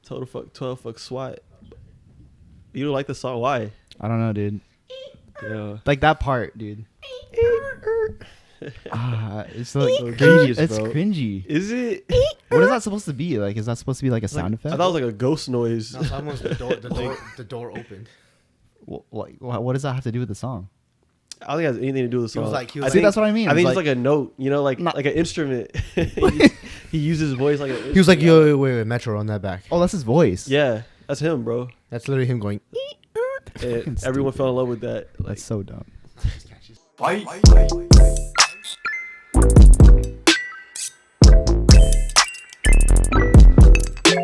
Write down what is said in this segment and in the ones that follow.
12 fuck SWAT. You don't like the song? Why? I don't know, dude. Yeah. Like that part, dude. It's like cringy. Genius, It's bro. cringy. Is it? What is that supposed to be? Like, is that supposed to be like a sound effect? I thought it was like a ghost noise. No, someone's the door opened. What does that have to do with the song? I don't think it has anything to do with the song. See, that's what I mean. I think It's it's like a note, you know, like an instrument. he uses his voice like an instrument. He was like, yo, wait, Metro, on that back. Oh, that's his voice. Yeah, that's him, bro. That's literally him going. And everyone fell in love with that. Like, That's so dumb.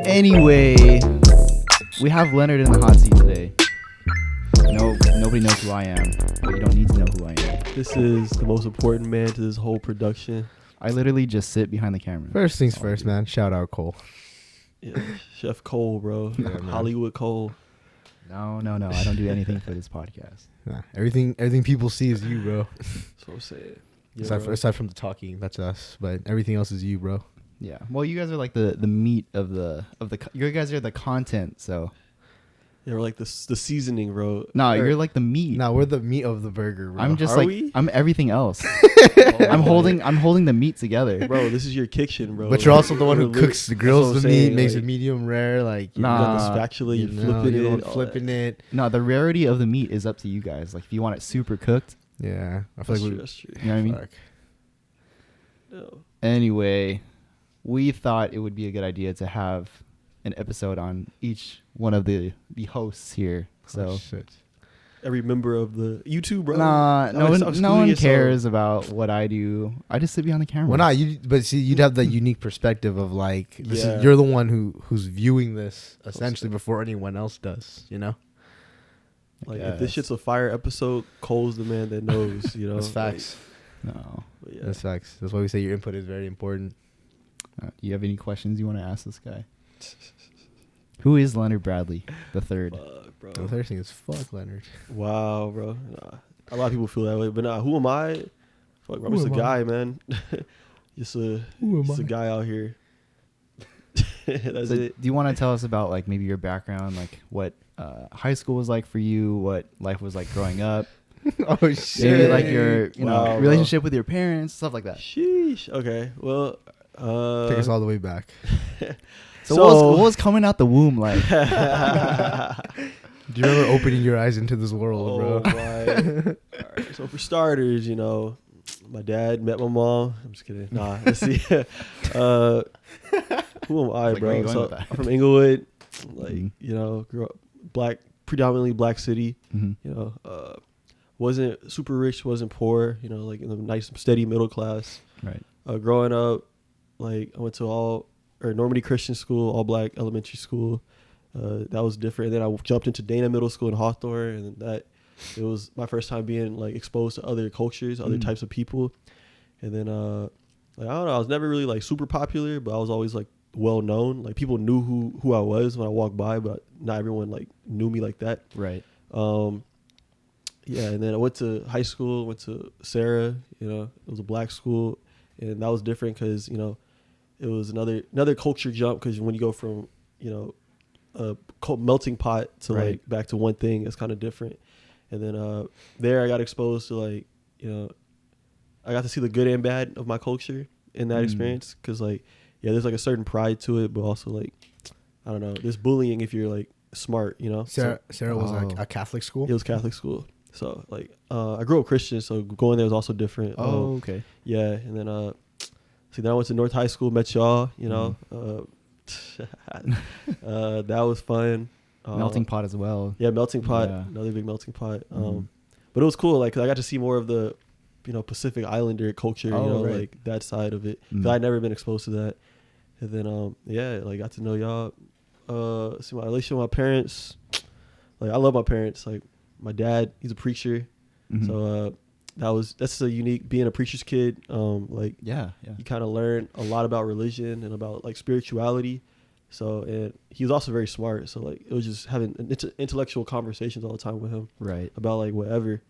Anyway, we have Leonard in the hot seat today. No, nobody knows who I am, but you don't need to know who I am. this is the most important man to this whole production. I literally just sit behind the camera. First things first, man. Shout out Cole. Yeah, Chef Cole, bro. Yeah, man. Hollywood Cole. No. I don't do anything for this podcast. Nah, everything people see is you, bro. That's what I'm saying. Yeah, aside from the talking, that's us. But everything else is you, bro. Yeah. Well, you guys are like the meat of the you guys are the content. So They were like the seasoning, bro. no, you're like the meat. Nah, we're the meat of the burger, bro. I'm just Are like we? I'm everything else. Oh, I'm holding the meat together. Bro, this is your kitchen, bro. But you're also the one who Literally- cooks, the that's grills what the I'm meat, saying, makes like, it medium rare. Like, You got the Nah. spatula, you know, flipping you're the it. one all flipping that. it. No, the rarity of the meat is up to you guys. Like if you want it super cooked, Yeah, I feel That's true. like That's true. you know what I mean? fuck. No. Anyway, we thought it would be a good idea to have an episode on each one of the hosts here. So Oh, shit. Every member of the YouTube, bro. nah, I'm no one excluding yourself. cares about what I do. I just sit behind the camera. Well, not you, but see, you'd have that unique perspective of like, Yeah. you're the one who's viewing this essentially before anyone else does. You know, Like if this shit's a fire episode, Cole's the man that knows. You know, that's facts. No. Like, yeah. That's facts. That's why we say your input is very important. You have any questions you want to ask this guy? Who is Leonard Bradley the third? Fuck, bro. The third thing is fuck Leonard. Wow, bro. Nah. A lot of people feel that way, but nah. Who am I? Fuck, bro. I'm Who just a am I? guy, man. just a guy out here. That's So it. do you want to tell us about like maybe your background, like what high school was like for you, what life was like growing up, Oh shit! maybe like your Wow, bro. relationship with your parents, stuff like that. Sheesh. Okay. Well. Take us all the way back. So, what was coming out the womb like? Do you remember opening your eyes into this world, Oh bro? my! All right, so for starters, you know, my dad met my mom. I'm just kidding. Nah, let's see. Who am I, Like, where you bro? going So with that? I'm from Inglewood, like Mhm. you know, grew up predominantly black city. Mhm. You know, wasn't super rich, wasn't poor. You know, like in the nice, steady middle class. Right. Growing up, like I went to Normandy Christian School, all black elementary school. That was different. And then I jumped into Dana Middle School in Hawthorne, and it was my first time being like exposed to other cultures, other types of people. And then like I don't know, I was never really like super popular, but I was always like well known. Like people knew who I was when I walked by, but not everyone like knew me like that. Right. Yeah, and then I went to high school, went to Sarah, you know, it was a black school, and that was different because, you know, it was another culture jump because when you go from, you know, a melting pot to Right. like back to one thing, it's kind of different. And then there I got exposed to like, you know, I got to see the good and bad of my culture in that experience because like, yeah, there's like a certain pride to it, but also like, I don't know, there's bullying if you're like smart, you know. Sarah was like Oh. a Catholic school. It was Catholic school. So like I grew up Christian, so going there was also different. Oh, okay. Yeah, and then then I went to North High School, met y'all, you know. That was fun. Melting pot as well. Yeah, melting pot, Yeah. another big melting pot. Mhm. But it was cool, like 'cause I got to see more of the, you know, Pacific Islander culture, Oh, you know, right. like that side of it. 'Cause Mhm. I'd never been exposed to that. And then yeah, like got to know y'all. See my relationship with my parents. Like I love my parents. Like my dad, he's a preacher. Mhm. So that's a unique being a preacher's kid. Like yeah. you kind of learn a lot about religion and about like spirituality. So and he was also very smart. So like it was just having intellectual conversations all the time with him Right. about like whatever.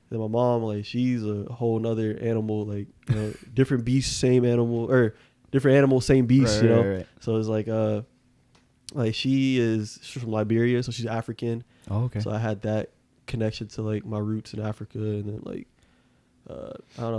Then my mom, like she's a whole nother animal. Like you know, different beast, same animal, or different animal, same beast. Right, you know. right. So it's like Like she's from Liberia, so she's African. Oh, okay. So I had that connection to like my roots in Africa, and then like I don't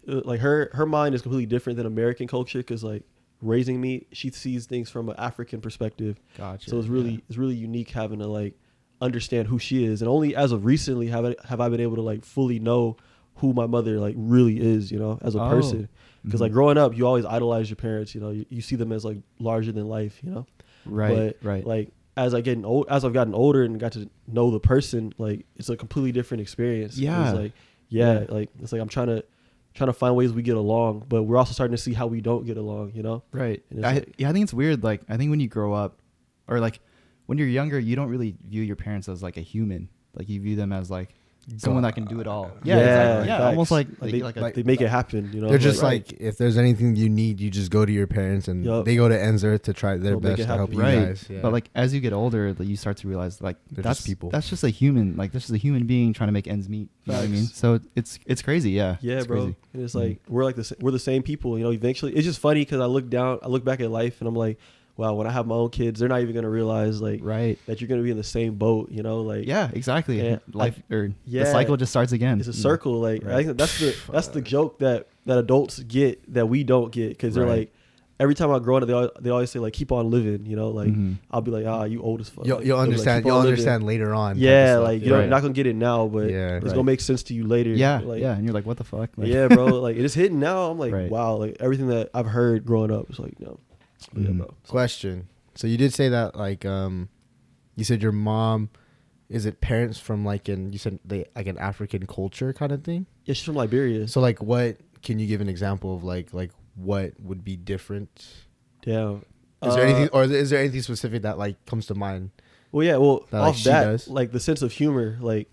know, like her mind is completely different than American culture because like raising me, she sees things from an African perspective. Gotcha. So it's really unique having to like understand who she is, and only as of recently have I been able to like fully know who my mother like really is, you know, as a person. Because like growing up, you always idolize your parents, you know, you see them as like larger than life, you know. Right. But right. like as I've gotten older and got to know the person, like it's a completely different experience. Yeah. It's like like it's like I'm trying to find ways we get along, but we're also starting to see how we don't get along, you know. Right. I think it's weird. Like I think when you grow up, or like when you're younger, you don't really view your parents as like a human. Like you view them as like someone that can do it all. Yeah. Facts. Almost like they make it happen, you know. They're just like, like, if there's anything you need, you just go to your parents, and Yup. they go to ends earth to try their They'll make best it to help happen. you right. guys. Yeah. But like as you get older, like, you start to realize like They're that's just people. That's just a human. Like this is a human being trying to make ends meet. You know what I mean? Facts. So it's crazy. Yeah. yeah, it's bro. Crazy. And it's like we're the same people, you know. Eventually, it's just funny because I look back at life, and I'm like, wow, when I have my own kids, they're not even gonna realize like Right. that you're gonna be in the same boat, you know. Like Yeah. Exactly. Yeah, Life or yeah. the cycle just starts again. it's a you know? circle. Like Right. I think that's the joke that adults get that we don't get, because they're Right. like, every time I grow up, they always say like, keep on living, you know. Like I'll be like, you old as fuck. you'll Like, they'll be like, understand. "Keep You'll on living." understand later on. type of Yeah, stuff. like Yeah. you're not gonna get it now, but Yeah. it's Right. gonna make sense to you later. Yeah. like, yeah. And you're like, what the fuck? Like, yeah, bro. Like it is hitting now. I'm like, Right. wow. Like everything that I've heard growing up is like, no. But yeah, Mhm. bro. Question. So you did say that like you said your mom, is it parents from like you said they like an African culture kind of thing? Yeah, she's from Liberia. So like what can you give an example of like what would be different? Damn. Is there anything, or is there anything specific that like comes to mind? Well, yeah. Well, That, like, off she that, does? like the sense of humor, like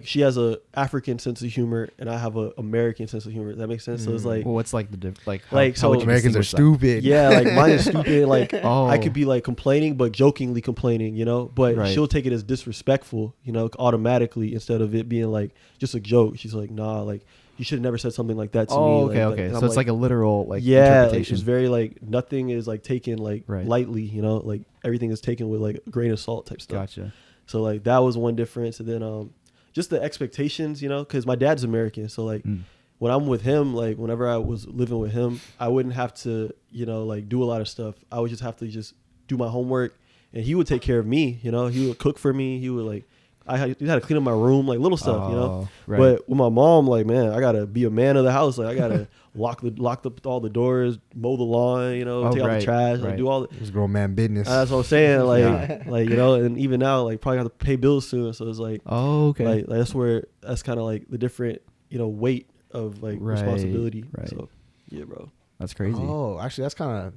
she has a African sense of humor, and I have a American sense of humor. That makes sense. So it's like, Well, what's like the like? Like, so would you Americans are distinguish stupid. that? yeah, like mine is stupid. Like Oh. I could be like complaining, but jokingly complaining, you know. But Right. she'll take it as disrespectful, you know, automatically, instead of it being like just a joke. She's like, nah, like you should have never said something like that to me. Oh, Like, okay, like, okay. and So I'm it's like a literal like yeah, like, interpretation. it's very like nothing is like taken like Right. lightly, you know, like everything is taken with like a grain of salt type stuff. Gotcha. So like that was one difference, and then just the expectations, you know, because my dad's American, so like when I'm with him, like whenever I was living with him, I wouldn't have to, you know, like do a lot of stuff. I would just have to just do my homework, and he would take care of me, you know. He would cook for me. He would like, he had to clean up my room, like little stuff, you know. Right. But with my mom, like, man, I gotta be a man of the house. Like I gotta lock all the doors, mow the lawn, you know, Oh, take out right, the trash, like right. do all the. It's grown man business. That's what I'm saying, like, Yeah. like you know, and even now, like, probably have to pay bills soon. So it's like, Oh, okay. like that's kind of like the different, you know, weight of like Right, responsibility. right. So yeah, bro. That's crazy. Oh, actually,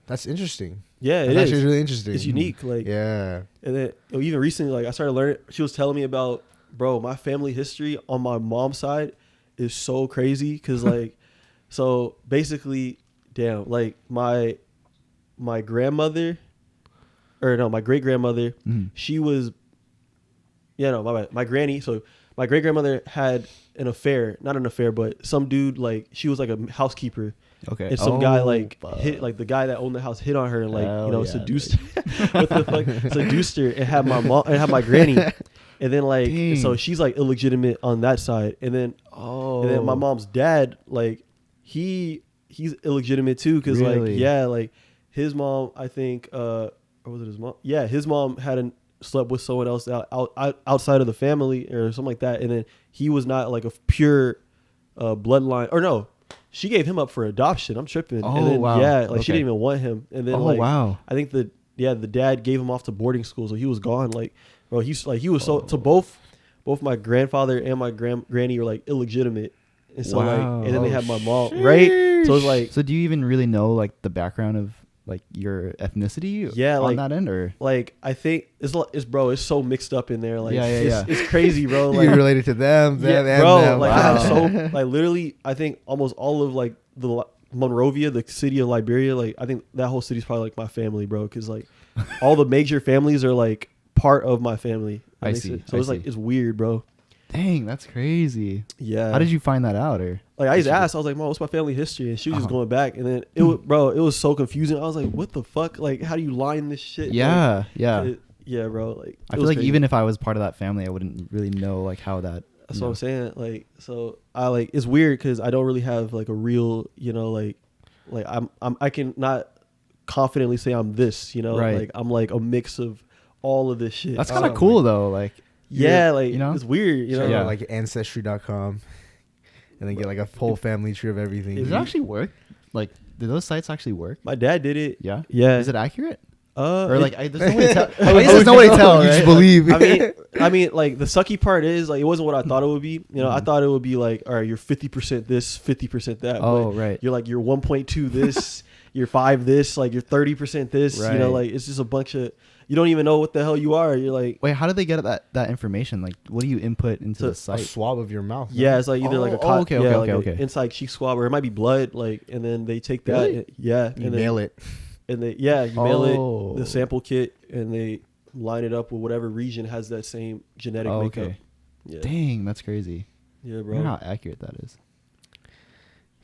that's interesting. Yeah, That's it actually is. really interesting. It's unique. Like, Yeah. and then even recently, like I started learning. She was telling me about, bro, my family history on my mom's side is so crazy because like, so basically, damn, like my grandmother, or no, my great grandmother, she was, yeah, no, my bad, my granny. So my great grandmother had an affair, not an affair, but some dude, like she was like a housekeeper. Okay. And some guy like fuck. hit, like the guy that owned the house hit on her and like, Hell you know, yeah, seduced what the fuck, seduced her and had my mom and had my granny, and then like Dang. so she's like illegitimate on that side, and then my mom's dad, like he's illegitimate too, because Really? like yeah, like his mom, I think or was it his mom? Yeah, his mom hadn't slept with someone else outside of the family or something like that, and then he was not like a pure bloodline, or no. She gave him up for adoption. I'm tripping. Oh, and then, wow. yeah, like Okay. she didn't even want him. And then Oh, like, wow. I think the dad gave him off to boarding school, so he was gone. Like, bro, he was so to both my grandfather and my granny were like illegitimate, and so Wow. like, and then they Oh, had my mom, right? So it's like, So do you even really know like the background of like your ethnicity? Yeah, on like- that end, or like I think it's bro, it's so mixed up in there. Like, Yeah, it's crazy, bro. You Like, related to them, yeah, and bro, them. like Wow. I'm so like literally, I think almost all of like the Monrovia, the city of Liberia, like I think that whole city's probably like my family, bro, because like all the major families are like part of my family. That I makes see, sense. So I it's like see. it's weird, bro. Dang, that's crazy. Yeah. How did you find that out? Or Like I just asked, I was like, "Mom, what's my family history?" And she was just going back, and then it was so confusing. I was like, "What the fuck? Like, how do you line this shit?" yeah, Like, yeah. yeah, bro. Like, I feel like even if I was part of that family, I wouldn't really know like how that. that's what I'm saying. Like, so I like it's weird because I don't really have like a real, like I can not confidently say I'm this, Right. like I'm like a mix of all of this shit. That's kind of cool though. Like, yeah, like you know? it's weird, So Yeah. like Ancestry.com, and then get like a whole family tree of everything. does it actually work? Like, do those sites actually work? My dad did it. Yeah. Yeah. Is it accurate? Or Or like, there's no way to tell. I guess there's no way to tell. You just Right? believe. I mean, like the sucky part is like it wasn't what I thought it would be. I thought it would be like, all right, you're 50% this, 50% that. Oh, but right. You're like you're 1.2 this, you're 5 this, like you're 30% this. Right. Like it's just a bunch of you don't even know what the hell you are. You're like, Wait, how did they get that information? Like, what do you input into the a site? swab of your mouth. yeah, it's like either like a Oh, okay, like okay. an inside cheek swab, or it might be blood. Like, and then they take that, Really? yeah, You and mail it. and they you mail Oh. it the sample kit, and they line it up with whatever region has that same genetic Oh, makeup. okay. Yeah, Dang, that's crazy. yeah, I bro. wonder how accurate that is.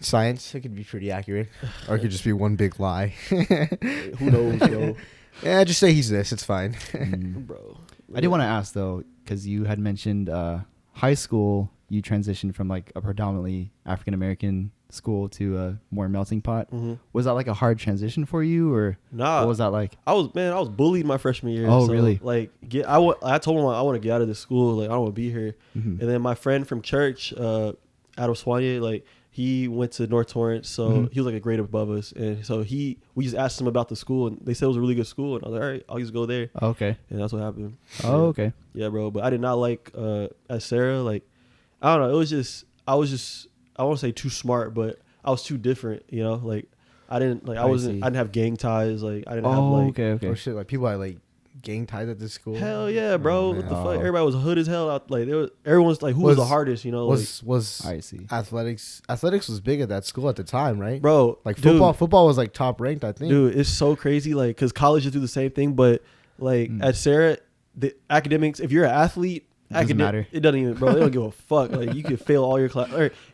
Science, it could be pretty accurate, or it could just be one big lie. Who knows, bro? Yeah, just say he's this. It's fine. Bro. I did want to ask though, because you had mentioned high school. You transitioned from like a predominantly African American school to a more melting pot. Mm-hmm. Was that like a hard transition for you, or Nah, what was that like? I was bullied my freshman year. Oh, so, really? Like, I told him I want to get out of this school. Like, I don't want to be here. Mhm. And then my friend from church, out of Soigné, like he went to North Torrance, so Mhm. he was like a grade above us. And so we just asked him about the school, and they said it was a really good school. And I was like, all right, I'll just go there. Okay. And that's what happened. Oh, Yeah. okay. Yeah, bro. But I did not like at Sarah. Like, I don't know. It was just I was just I won't say too smart, but I was too different. Like I didn't like I I wasn't see. I didn't have gang ties. Like I didn't have Oh, like okay, okay. Or shit, like people had like gang ties at this school. hell yeah, bro. Oh, What the man. fuck? Everybody was hood as hell out. Like everyone's like who was the hardest? Like Was I see. athletics was big at that school at the time, right? bro. Like dude, football was like top ranked, I think. Dude, it's so crazy. Like because colleges do the same thing, but like at Sarah, the academics. If you're an athlete. Doesn't matter. It doesn't even, bro. They don't give a fuck. Like you could fail all your class.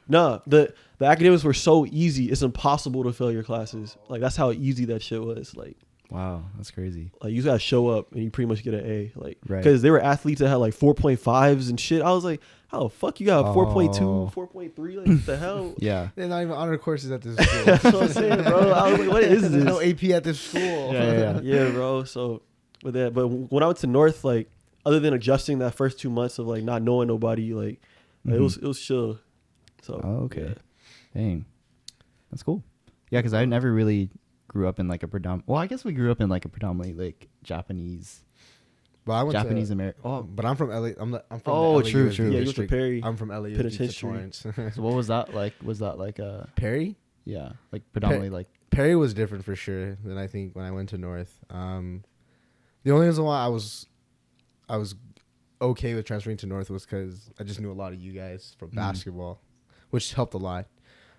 The academics were so easy. It's impossible to fail your classes. Like that's how easy that shit was. Like Wow, that's crazy. you just gotta show up and you pretty much get an A. Like Right. because there were athletes that had like 4.5s and shit. I was like, how the fuck you got a 4.2, Oh. 4.3? Like what the hell? Yeah. They're not even honor courses at this That's school. what I'm saying, bro. I was like, what is There's this? no AP at this school. Yeah. Yeah, bro. So with that, but when I went to North, like other than adjusting that first 2 months of like not knowing nobody, like it was chill. So Oh, okay. yeah. Dang. That's cool. Yeah, because I never really grew up in like a well, I guess we grew up in like a predominantly like Japanese But I went Japanese American. Oh, but I'm from LA. I'm from Oh, the true, LAUSD true. Yeah, you went to district. Perry I'm from LA Penitentiary. Torrance. So what was that like? Was that like a Perry? yeah, like predominantly like Perry was different for sure than I think when I went to North. The only reason why I was okay with transferring to North was because I just knew a lot of you guys from basketball, which helped a lot.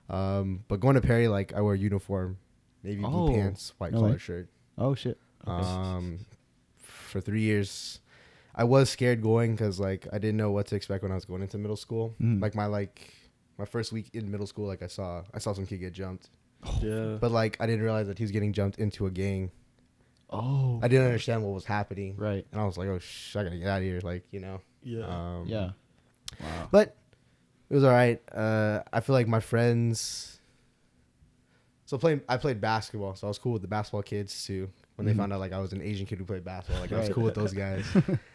But going to Perry, like I wear uniform, navy blue Oh, pants, white no collar way. shirt. oh shit. For 3 years, I was scared going because like I didn't know what to expect when I was going into middle school. Like my first week in middle school, like I saw some kid get jumped, Yeah. but like I didn't realize that he was getting jumped into a gang. Oh. I didn't understand what was happening. Right. And I was like, oh, I gotta get out of here. Like, Yeah. Yeah. Wow. But it was all right. I feel like my friends. So I played basketball, so I was cool with the basketball kids too. When they found out like I was an Asian kid who played basketball, like I was Right. cool with those guys.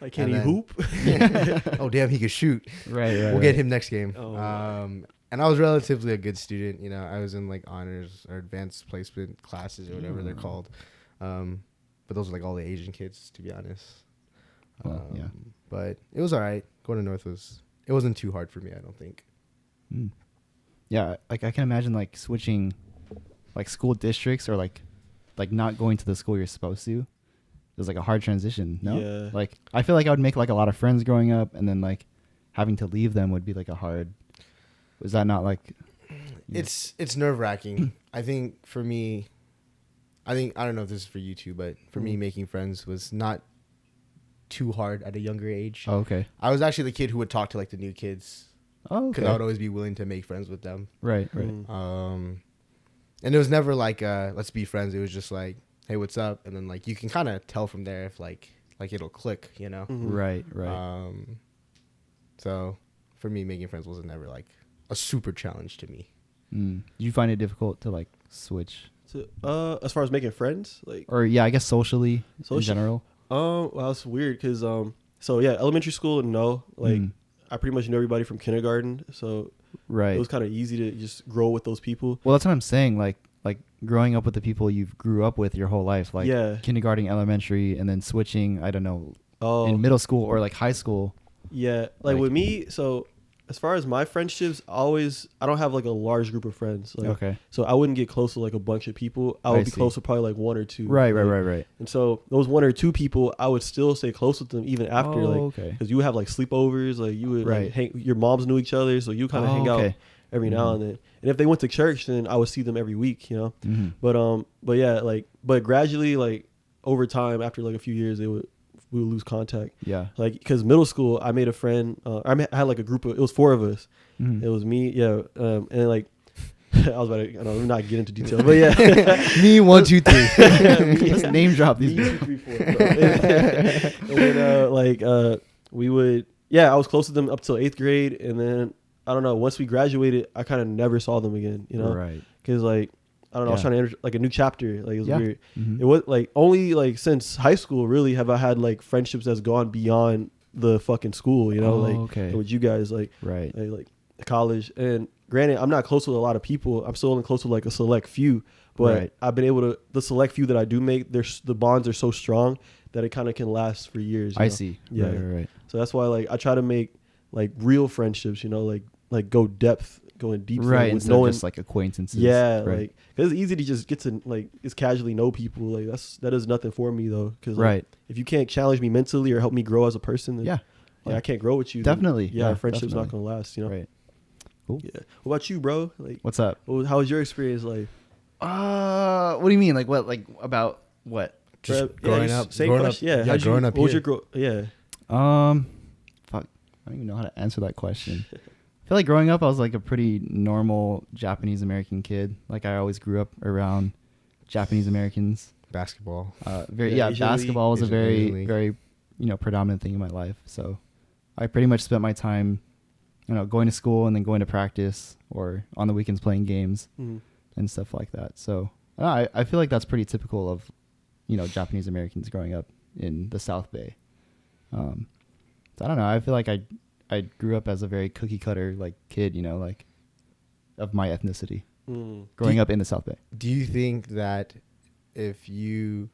Like can he And hoop? Oh damn, he could shoot. Right. We'll get him next game. Oh, And I was relatively a good student. I was in like honors or advanced placement classes or whatever they're called. But those were like all the Asian kids, to be honest. Well, yeah. But it was all right. Going to North it wasn't too hard for me, I don't think. Yeah, like I can imagine like switching like school districts or like not going to the school you're supposed to. It was like a hard transition, no? Yeah. Like I feel like I would make like a lot of friends growing up and then like having to leave them would be like a hard. Was that not like It's nerve-wracking. I think for me, I don't know if this is for you too, but for me making friends was not too hard at a younger age. Oh, okay. I was actually the kid who would talk to like the new kids. Oh, Because okay. I would always be willing to make friends with them. Right. And it was never like let's be friends. It was just like, hey, what's up? And then like you can kind of tell from there if like it'll click, you know. Right. So for me, making friends was never like a super challenge to me. Do you find it difficult to like switch? So, as far as making friends, like, Or yeah, I guess socially in general. well, it's weird because so yeah, elementary school, no, like I pretty much knew everybody from kindergarten, so it was kind of easy to just grow with those people. Well, that's what I'm saying. Like growing up with the people you've grew up with your whole life, like kindergarten, elementary, and then switching. I don't know, in middle school or like high school. Yeah, like with me, so as far as my friendships, I don't have like a large group of friends. Like, okay. So I wouldn't get close to like a bunch of people. I would be close to probably like one or two. Right. And so those one or two people, I would still stay close with them even after, because you would have like sleepovers, like you would like hang. Your moms knew each other, so you kind of hang out every now and then. And if they went to church, then I would see them every week, you know. But yeah, but gradually, like over time, after like a few years, we would lose contact. Yeah. Like, because middle school, I made a friend. I had like a group of, it was 4 of us. It was me, and like, I was about to, I don't know, not get into detail, but yeah. Me, 1, 2, 3. Let's name drop these. 1, 2, 3, 4. And then, we would, I was close to them up till 8th grade. And then, I don't know, once we graduated, I kind of never saw them again, you know? Right. Because, like, I don't know, I was trying to enter like a new chapter. Like, it was weird. It was like only like since high school really have I had like friendships that's gone beyond the fucking school, you know, with you guys, like college. And granted, I'm not close with a lot of people. I'm still only close with like a select few, but I've been able to, the select few that I do make, the bonds are so strong that it kind of can last for years. You know? See. Yeah. Right. So that's why like I try to make like real friendships, you know, like go going deep, right? Instead of just like acquaintances, like because it's easy to just get to like just casually know people. Like that is nothing for me though, because like, if you can't challenge me mentally or help me grow as a person, then I can't grow with you. Definitely, then, our friendship's not gonna last. You know, right? Cool. Yeah. What about you, bro? Like, what's up? How was your experience like? What do you mean? Like what? Like about what? Just growing up. Same question. Yeah. Growing up. What was your Yeah. Fuck. I don't even know how to answer that question. I feel like growing up, I was like a pretty normal Japanese American kid. Like I always grew up around Japanese Americans. Basketball. Basketball was a very predominant thing in my life. So I pretty much spent my time, going to school and then going to practice or on the weekends playing games and stuff like that. So I feel like that's pretty typical of, Japanese Americans growing up in the South Bay. So I don't know. I feel like I grew up as a very cookie cutter like kid, like of my ethnicity, growing up in the South Bay. Do you think that if you,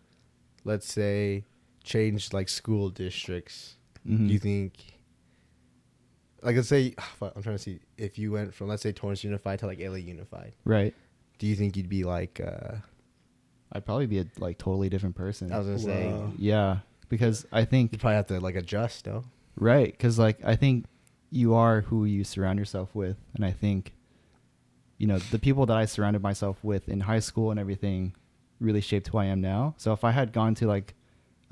let's say, changed like school districts, do you think, like let's say, I'm trying to see, if you went from, let's say, Torrance Unified to like LA Unified, right? Do you think you'd be like, I'd probably be a like totally different person. I was gonna say, yeah, because I think you'd probably have to like adjust, no? Right, because like I think you are who you surround yourself with, and I think, the people that I surrounded myself with in high school and everything really shaped who I am now. So if I had gone to like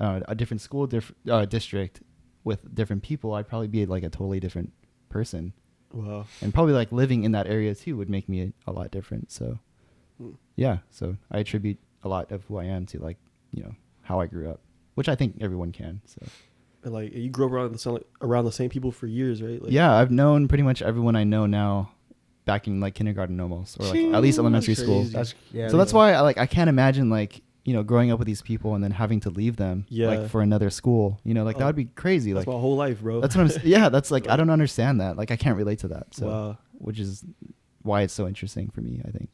a different school district with different people, I'd probably be like a totally different person. Wow. And probably like living in that area too would make me a lot different. So yeah, so I attribute a lot of who I am to like, how I grew up, which I think everyone can. So. And like you grew up around the same people for years, right? Like, yeah, I've known pretty much everyone I know now, back in like kindergarten almost, or like at least elementary school. So that's why I can't imagine like growing up with these people and then having to leave them like for another school. That would be crazy. That's like my whole life, bro. That's what I'm. Yeah, that's like I don't understand that. Like I can't relate to that. So which is why it's so interesting for me, I think.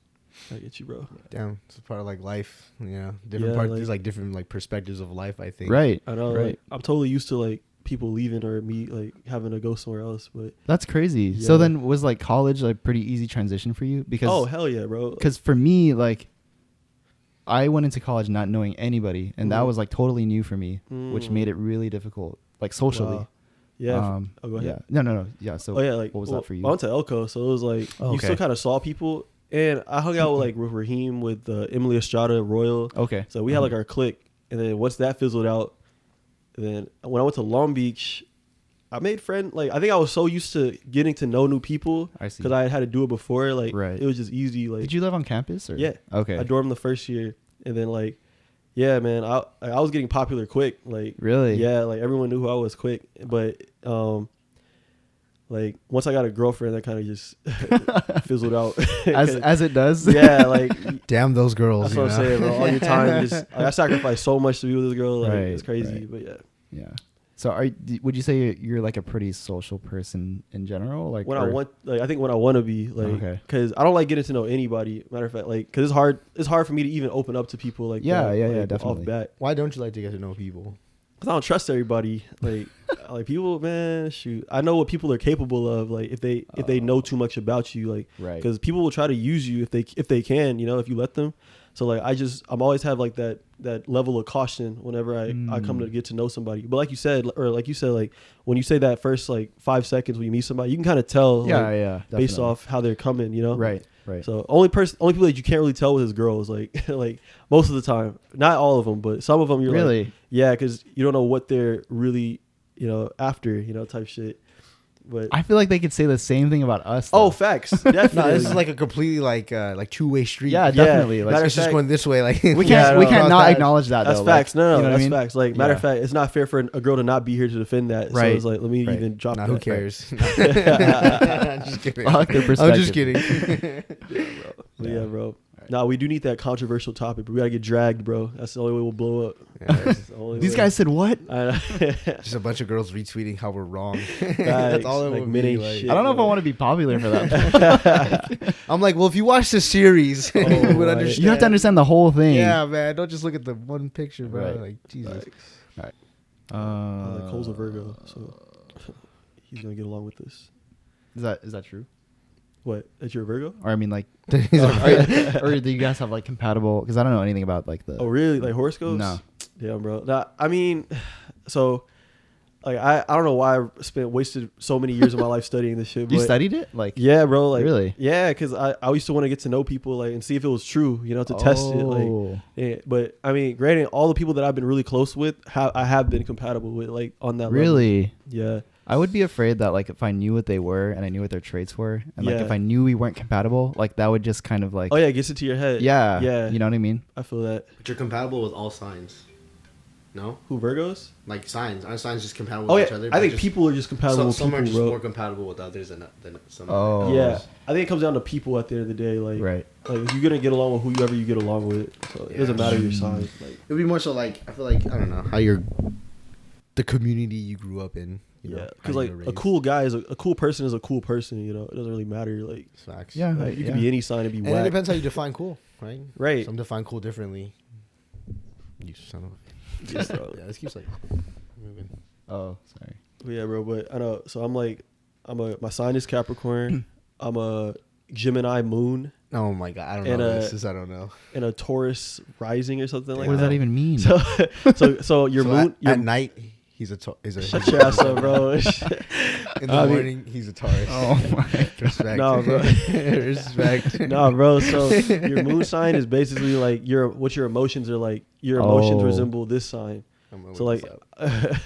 I get you, bro. Damn, it's part of like life, different parts. There's like different like perspectives of life, I think. Right. I know. Right. Like, I'm totally used to like people leaving or me like having to go somewhere else, but that's crazy. Yeah. So then was like college like pretty easy transition for you? Because hell yeah, bro. Because for me, like I went into college not knowing anybody, and that was like totally new for me, which made it really difficult, like socially. Wow. Yeah. Go ahead. Yeah. No. Yeah. So like what was that for you? I went to Elko, so it was like you still kind of saw people. And I hung out with Raheem, with Emily Estrada, Royal. Okay. So we had like our clique, and then once that fizzled out, And then when I went to Long Beach, I made friends. Like, I think I was so used to getting to know new people because I had to do it before. Like, it was just easy. Like, did you live on campus? Or? Yeah. Okay. I dormed the first year, and then like, yeah, man, I was getting popular quick. Like, really? Yeah, like everyone knew who I was quick. But like once I got a girlfriend, that kind of just fizzled out. as it does. Yeah, like damn those girls. That's what I'm saying, bro. All your time, just like, I sacrificed so much to be with this girl. Like, it's crazy, but yeah. Yeah. So would you say you're like a pretty social person in general? Like when I want, like I think when I want to be, like, because I don't like getting to know anybody. Matter of fact, like, because it's hard for me to even open up to people. Like, definitely. Off bat. Why don't you like to get to know people? Because I don't trust everybody. Like, like people, man, shoot. I know what people are capable of. Like, if they know too much about you, like, because people will try to use you if they can, you know, if you let them. So like I'm always have like that level of caution whenever I come to get to know somebody. But like you said, like when you say that first like 5 seconds when you meet somebody, you can kind of tell based off how they're coming, you know? Right. So only people that you can't really tell with is girls, like like most of the time. Not all of them, but some of them you're really? Like, yeah, because you don't know what they're really, you know, after, you know, type shit. But I feel like they could say the same thing about us, though. Oh, facts. Definitely. No, this is like a completely like two-way street. Yeah, definitely. Like, it's just going this way. Like we can't not acknowledge that. That's though. Facts. Like, no, you know that's I mean? Facts. Like matter of fact, it's not fair for a girl to not be here to defend that. Right. So it's like, let me even drop that. Who cares? Right. I'm just kidding. I'm just kidding. Yeah, bro. Nah, we do need that controversial topic, but we gotta get dragged, bro. That's the only way we'll blow up. These guys said what? Just a bunch of girls retweeting how we're wrong. That's all it would be. Like, I don't know if I want to be popular for that. I'm like, well, if you watch the series, you would understand. You have to understand the whole thing. Yeah, man. Don't just look at the one picture, bro. Right. Like, Jesus. All right. Like Cole's a Virgo, so he's gonna get along with this. Is that true? What? That you're a Virgo? Or I mean, like, or do you guys have like compatible? Because I don't know anything about like the. Oh, really? Like horoscopes? No. Damn, bro. Nah, I mean, so like I don't know why I wasted so many years of my life studying this shit. But you studied it? Like, yeah, bro. Like, really? Yeah, because I used to want to get to know people, like, and see if it was true, you know, to test it. Like, yeah, but I mean, granted, all the people that I've been really close with, I have been compatible with, like, on that level. Really? Yeah. I would be afraid that, like, if I knew what they were and I knew what their traits were, and like if I knew we weren't compatible, like that would just kind of like. Oh yeah, it gets into your head. Yeah. Yeah. You know what I mean? I feel that. But you're compatible with all signs. No? Who, Virgos? Like signs. Aren't signs just compatible with each other? I think people are just compatible with people, some are just bro. more compatible with others than some. Oh. Yeah. I think it comes down to people at the end of the day. Like, right. Like, if you're going to get along with whoever you get along with. So it doesn't matter your sign. Like, it would be more so like, I feel like, I don't know, how the community you grew up in. Yeah, because like a cool guy is a cool person is a cool person. You know, it doesn't really matter. Like, facts. Yeah, like, you can be any sign and be whack. And it depends how you define cool, right? Right. Some define cool differently. You son of a. Yes, bro. Yeah, this keeps like moving. Oh, sorry. But yeah, bro. But I know. So my sign is Capricorn. I'm a Gemini moon. Oh my god, I don't know this. I don't know. And a Taurus rising or something like that. What does that even mean? So your moon at night. He's a shut your ass up, bro. In the morning, he's a Taurus. Oh my. Respect. No, bro. Respect. No, bro. So your moon sign is basically like what your emotions are like. Your emotions resemble this sign. So like,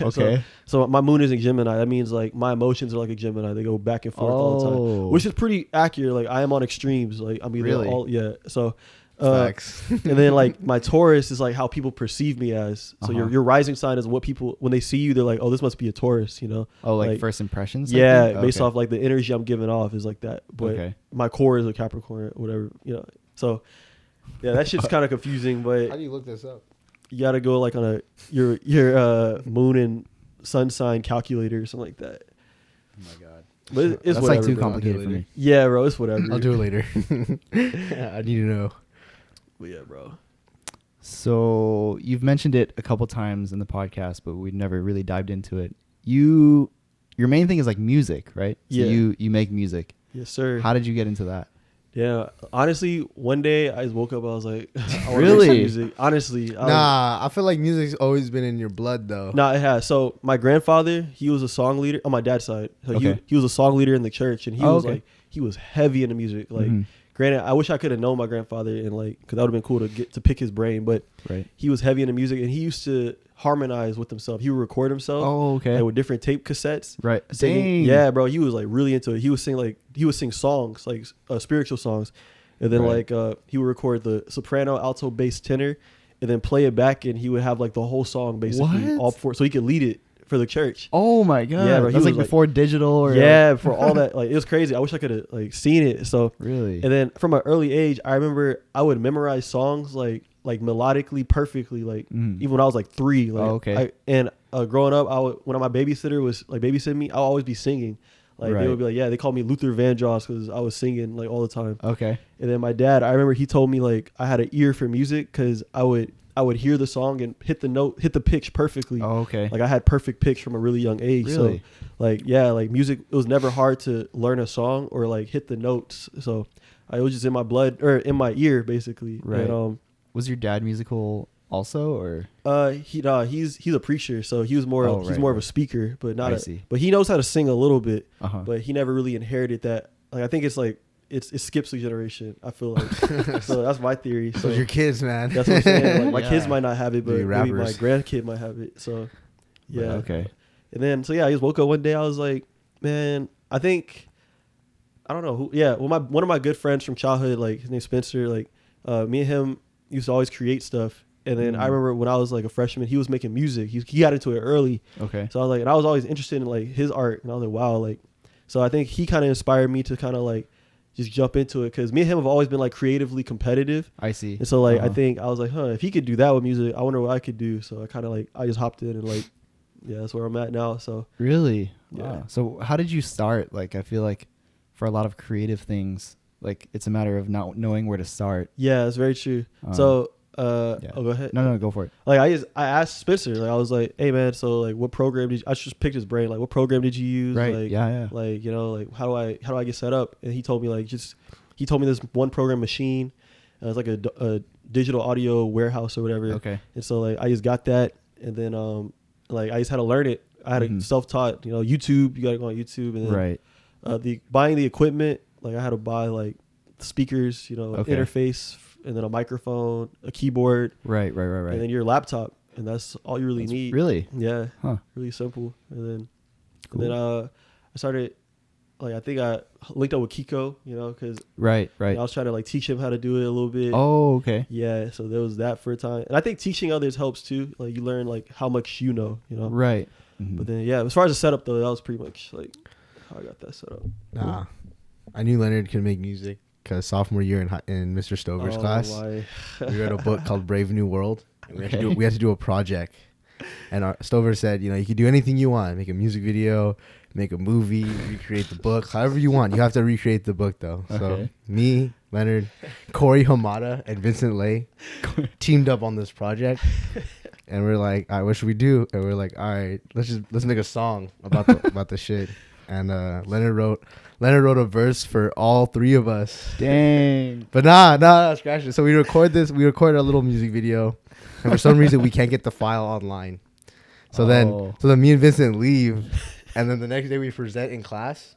okay. So my moon is in Gemini. That means like my emotions are like a Gemini. They go back and forth all the time, which is pretty accurate. Like I am on extremes. Like I'm either So. Facts. And then like my Taurus is like how people perceive me as. So your rising sign is what people, when they see you, they're like, oh, this must be a Taurus, you know? Oh, like first impressions? Yeah, based off like the energy I'm giving off is like that. But my core is a Capricorn, whatever, you know? So yeah, that shit's kind of confusing, but. How do you look this up? You got to go like on your moon and sun sign calculator or something like that. Oh my God. But it's That's whatever, like too bro. complicated for me. Yeah, bro, it's whatever. I'll do it later. I need to know. But yeah, bro. So you've mentioned it a couple times in the podcast, but we've never really dived into it. Your main thing is like music, right? So yeah. You make music. Yes, sir. How did you get into that? Yeah, honestly, one day I just woke up. I was like, I want really? to make some music. Honestly, I feel like music's always been in your blood, though. Nah, it has. So my grandfather, he was a song leader on my dad's side. So he was a song leader in the church, and he was like, he was heavy into music. Like, granted, I wish I could have known my grandfather and like, cause that would have been cool to get to pick his brain. But he was heavy into music, and he used to harmonize with himself. He would record himself. Oh, okay. Like with different tape cassettes. Right. Singing. Dang. Yeah, bro. He was like really into it. He would sing songs, like spiritual songs. And then like he would record the soprano, alto, bass, tenor, and then play it back, and he would have like the whole song basically all four, so he could lead it for the church. Oh my god! Yeah, bro, that was like before digital, or for all that. Like it was crazy. I wish I could have like seen it. So really, and then from an early age, I remember I would memorize songs like melodically perfectly, like even when I was like 3. Like, growing up, when my babysitter was like babysitting me, I'll always be singing. Like they would be like, yeah, they called me Luther Vandross because I was singing like all the time. Okay. And then my dad, I remember he told me like I had an ear for music because I would hear the song and hit the pitch perfectly. Oh, okay. Like I had perfect pitch from a really young age. Really? So like, yeah, like music, it was never hard to learn a song or like hit the notes. So it was just in my blood or in my ear basically. Right. And, was your dad musical also, or? He's a preacher, so he was more of a speaker, but not but he knows how to sing a little bit, but he never really inherited that. Like I think it's like it skips the generation, I feel like. So that's my theory. So your kids, man. That's what I'm saying. Like my kids might not have it, but maybe my grandkid might have it. So yeah. Okay. And then I just woke up one day, I was like, man, I don't know who. Yeah, well, one of my good friends from childhood, like his name's Spencer. Like me and him used to always create stuff. And then I remember when I was like a freshman, he was making music. He got into it early. Okay. So I was like, and I was always interested in like his art, and I was like, wow, like. So I think he kind of inspired me to kind of like just jump into it, because me and him have always been like creatively competitive. I see. And so like I think I was like, if he could do that with music, I wonder what I could do. So I kind of like I just hopped in and like, yeah, that's where I'm at now. So really, yeah. Wow. So how did you start? Like I feel like for a lot of creative things, like it's a matter of not knowing where to start. Yeah, it's very true. So oh, go ahead. No, go for it. Like I asked Spencer, like I was like, hey man, so like what program did you, I just picked his brain, like what program did you use? Right. Like, yeah. Like, you know, like how do I get set up? And he told me like he told me this one program Machine. It's like a digital audio warehouse or whatever. Okay. And so like I just got that, and then like I just had to learn it. I had a self-taught, you know, YouTube. You got to go on YouTube, and then buying the equipment. Like I had to buy like speakers, you know, interface, and then a microphone, a keyboard. Right. And then your laptop, and that's all you really need. Really? Yeah. Huh. Really simple. And then I started, like I think I linked up with Kiko, you know, because right. I was trying to like teach him how to do it a little bit. Oh, okay. Yeah. So there was that for a time, and I think teaching others helps too. Like you learn like how much you know. Right. Mm-hmm. But then as far as the setup though, that was pretty much like how I got that set up. Nah, I knew Leonard could make music because sophomore year in Mr. Stover's class, we read a book called Brave New World. And we had to do a project, and Stover said, you know, you can do anything you want, make a music video, make a movie, recreate the book, however you want. You have to recreate the book though. So me, Leonard, Corey Hamada, and Vincent Lay teamed up on this project. And we're like, all right, what should we do? And we're like, all right, let's make a song about the shit. And Leonard wrote a verse for all three of us. Dang. But nah, scratch it. So we record our little music video, and for some reason we can't get the file online. So then me and Vincent leave, and then the next day we present in class.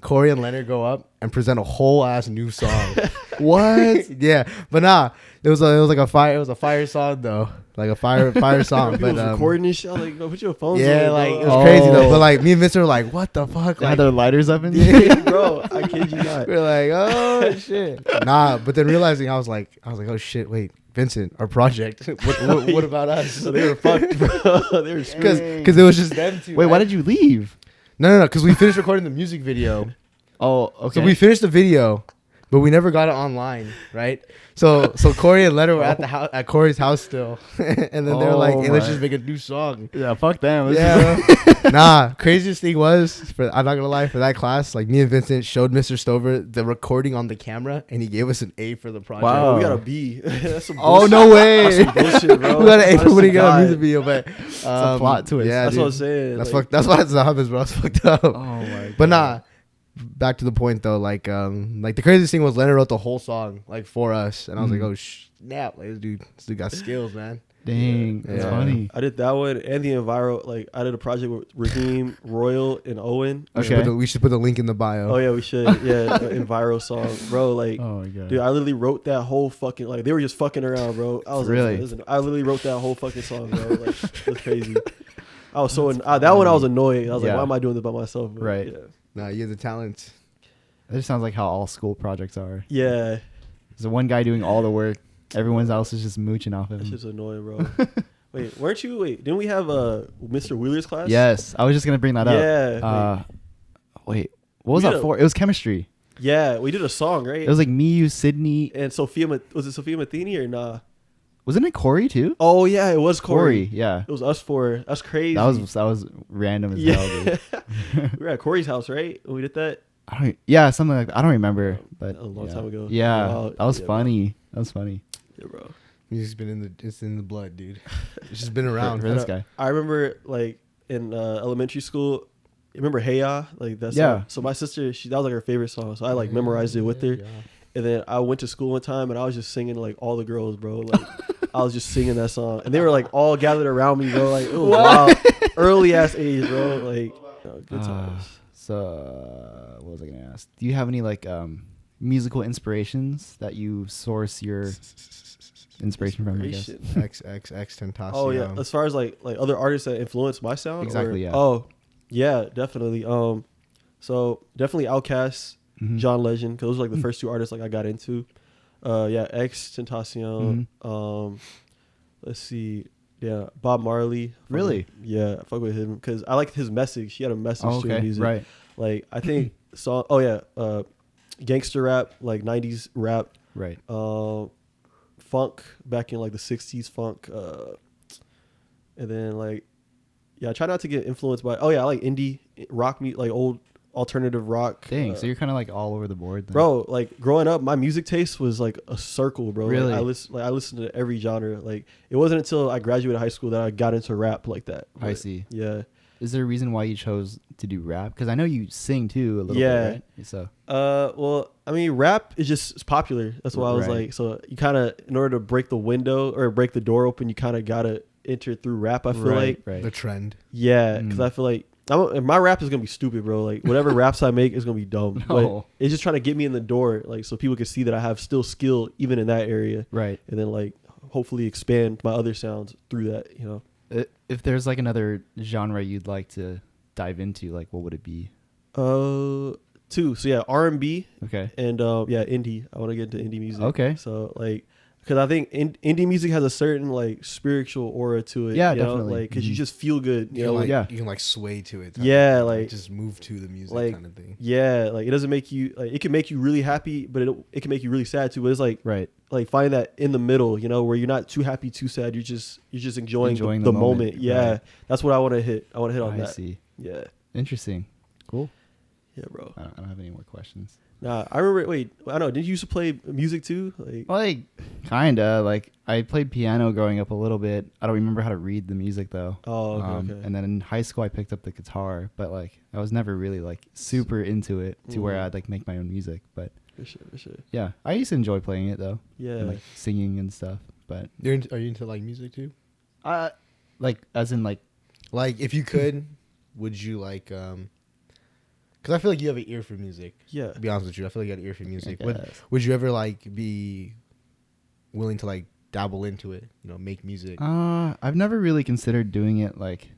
Corey and Leonard go up and present a whole ass new song. What? Yeah, but nah, it was a fire song though, like a fire song. But recording and shit, like go put your phones. Yeah, like it was crazy though. But like me and Vincent were like, what the fuck? They had their lighters up in there, bro. I kid you not. We're like, oh shit. Nah, but then realizing I was like, oh shit, wait. Vincent, our project. What about us? So they were fucked, bro. They were screwed. Because it was just them two. Wait, why did you leave? No, because we finished recording the music video. Oh, okay. So we finished the video, but we never got it online, right? So Corey and Leonard were at the house, at Corey's house still, and then they were like, "Hey, let's just make a new song." Yeah, fuck them. Nah, craziest thing was, I'm not gonna lie, for that class, like me and Vincent showed Mr. Stover the recording on the camera, and he gave us an A for the project. Wow, we got a B. That's some bullshit. Oh no way! That's some bullshit, bro. We got an A for when he got a music video, but it's a plot twist. Yeah, that's what I'm saying. That's why it's the hub is, bro. It's fucked up. Oh my god. But nah. Back to the point though, like the craziest thing was Leonard wrote the whole song like for us, and I was like, oh snap, like this dude got skills, man. Dang, that's funny. I did that one and the Enviro. Like I did a project with Raheem, Royal, and Owen. Okay. We should put the link in the bio. Oh yeah, we should. Yeah, Enviro song, bro. Like, oh my god, dude, I literally wrote that whole fucking like they were just fucking around, bro. I was really. like, listen, I literally wrote that whole fucking song, bro. Like it was crazy. I was so that one I was annoyed. I was like, why am I doing this by myself? But, right. Yeah. Nah, you have the talent. That just sounds like how all school projects are. Yeah. There's the one guy doing all the work. Everyone else is just mooching off of That's him. just annoying, bro. Wait, didn't we have Mr. Wheeler's class? Yes, I was just gonna bring that up. Yeah. Wait, what was that for? It was chemistry. Yeah, we did a song, right? It was like me, you, Sydney, and Sophia. Was it Sophia Matheny or nah? Wasn't it Corey too? Oh yeah, it was Corey. Yeah, it was us four. That's crazy. That was random as hell, dude. We were at Corey's house, right? When we did that. Something like that. I don't remember, but a long time ago. Yeah, wow. That was funny. Bro. That was funny. Yeah, bro. It's in the blood, dude. It's just been around for this guy. I remember like in elementary school. Remember Hey Ya? Like that's so my sister, that was like her favorite song. So I like memorized it with her. Yeah. And then I went to school one time and I was just singing like all the girls, bro. Like I was just singing that song. And they were like all gathered around me, bro. Like it was wild. Early ass age, bro. Like good times. So what was I gonna ask? Do you have any like musical inspirations that you source your inspiration from? I guess. XXX Tentacion. Oh yeah. As far as like other artists that influence my sound. Exactly. Yeah. Oh yeah, definitely. So definitely Outkast, John Legend, because those were like the first two artists like I got into. X Tentacion. Let's see. Yeah, Bob Marley. Really? Yeah, I fuck with him because I liked his message. He had a message to his music. Right. Like I think gangster rap, like 90s rap. Right. Funk back in like the 60s funk. And then like I try not to get influenced by I like indie rock music, like old alternative rock. Dang, so you're kind of like all over the board then. Bro, like growing up my music taste was like a circle, bro. Really? Like, I listened to every genre. Like it wasn't until I graduated high school that I got into rap like that. I see. Yeah. Is there a reason why you chose to do rap? Because I know you sing too a little bit, right? So well, I mean, rap is just popular. That's why I was like, so you kind of, in order to break the window or break the door open, you kind of gotta enter through rap. I feel like the trend. Yeah, because I feel like my rap is gonna be stupid, bro. Like whatever raps I make is gonna be dumb, but it's just trying to get me in the door, like so people can see that I have still skill even in that area, right? And then like hopefully expand my other sounds through that, you know. If there's like another genre you'd like to dive into, like what would it be? Two. So yeah, R&B. Okay. And indie. I want to get into indie music. Okay. So like, because I think indie music has a certain like spiritual aura to it. Yeah, you definitely. Like because you just feel good. You know. You can like sway to it. Yeah, like just move to the music like, kind of thing. Yeah, like it doesn't make you like it can make you really happy, but it can make you really sad too. But it's like like find that in the middle, you know, where you're not too happy, too sad. You're just enjoying the moment. Yeah, right. That's what I want to hit. I want to hit on that. I see. Yeah. Interesting. Cool. Yeah, bro. I don't have any more questions. Nah, I remember. Wait, I know. Did you used to play music too? Like kinda. Like I played piano growing up a little bit. I don't remember how to read the music though. Oh, okay. And then in high school I picked up the guitar, but like I was never really like super into it to where I'd like make my own music. But for sure. Yeah, I used to enjoy playing it though. Yeah, and, like singing and stuff. But are you into like music too? Like as in like if you could, would you like because I feel like you have an ear for music. Yeah. To be honest with you, I feel like you have an ear for music. Would you ever like be willing to like dabble into it? You know, make music. I've never really considered doing it like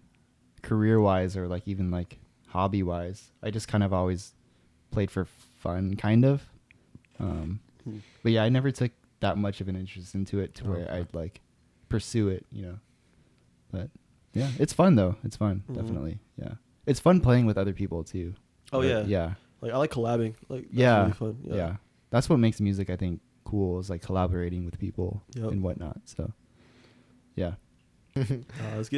career wise or like even like hobby wise. I just kind of always played for fun, kind of. But yeah, I never took that much of an interest into it to where I'd like pursue it, you know. But yeah, it's fun though. It's fun, definitely. Yeah, it's fun playing with other people too. Oh yeah. Yeah. Like I like collabing. Like that's really fun. Yeah. That's what makes music I think cool, is like collaborating with people and whatnot. So yeah. Let's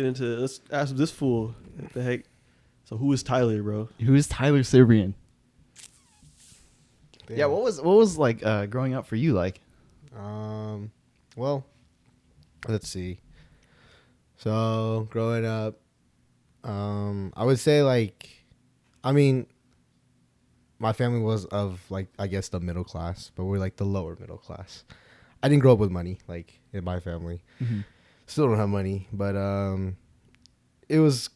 ask this fool. What the heck? So who is Tyler, bro? Who is Tyler Cyprian? Damn. Yeah, what was like growing up for you like? Well, let's see. So growing up, I would say like, I mean, my family was of like, I guess the middle class, but we're like the lower middle class. I didn't grow up with money like in my family. Still don't have money, but it was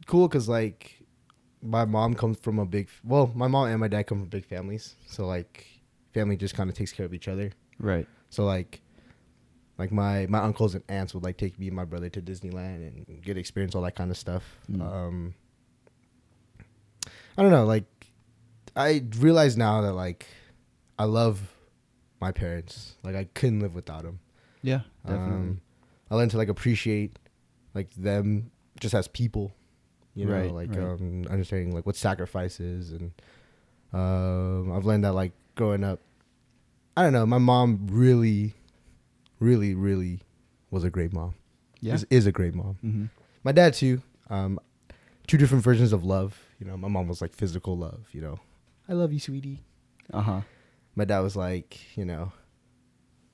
cool because like my mom comes from my mom and my dad come from big families, so like family just kind of takes care of each other. Right. So like my uncles and aunts would like take me and my brother to Disneyland and get experience all that kind of stuff. I don't know, like I realize now that like I love my parents. Like I couldn't live without them. Yeah, definitely. I learned to like appreciate like them just as people, you know, understanding like what sacrifice is, and I've learned that like growing up, I don't know, my mom really was a great mom. Yeah, is a great mom. Mm-hmm. My dad too. Two different versions of love. You know, my mom was like physical love. You know, I love you, sweetie. My dad was like, you know,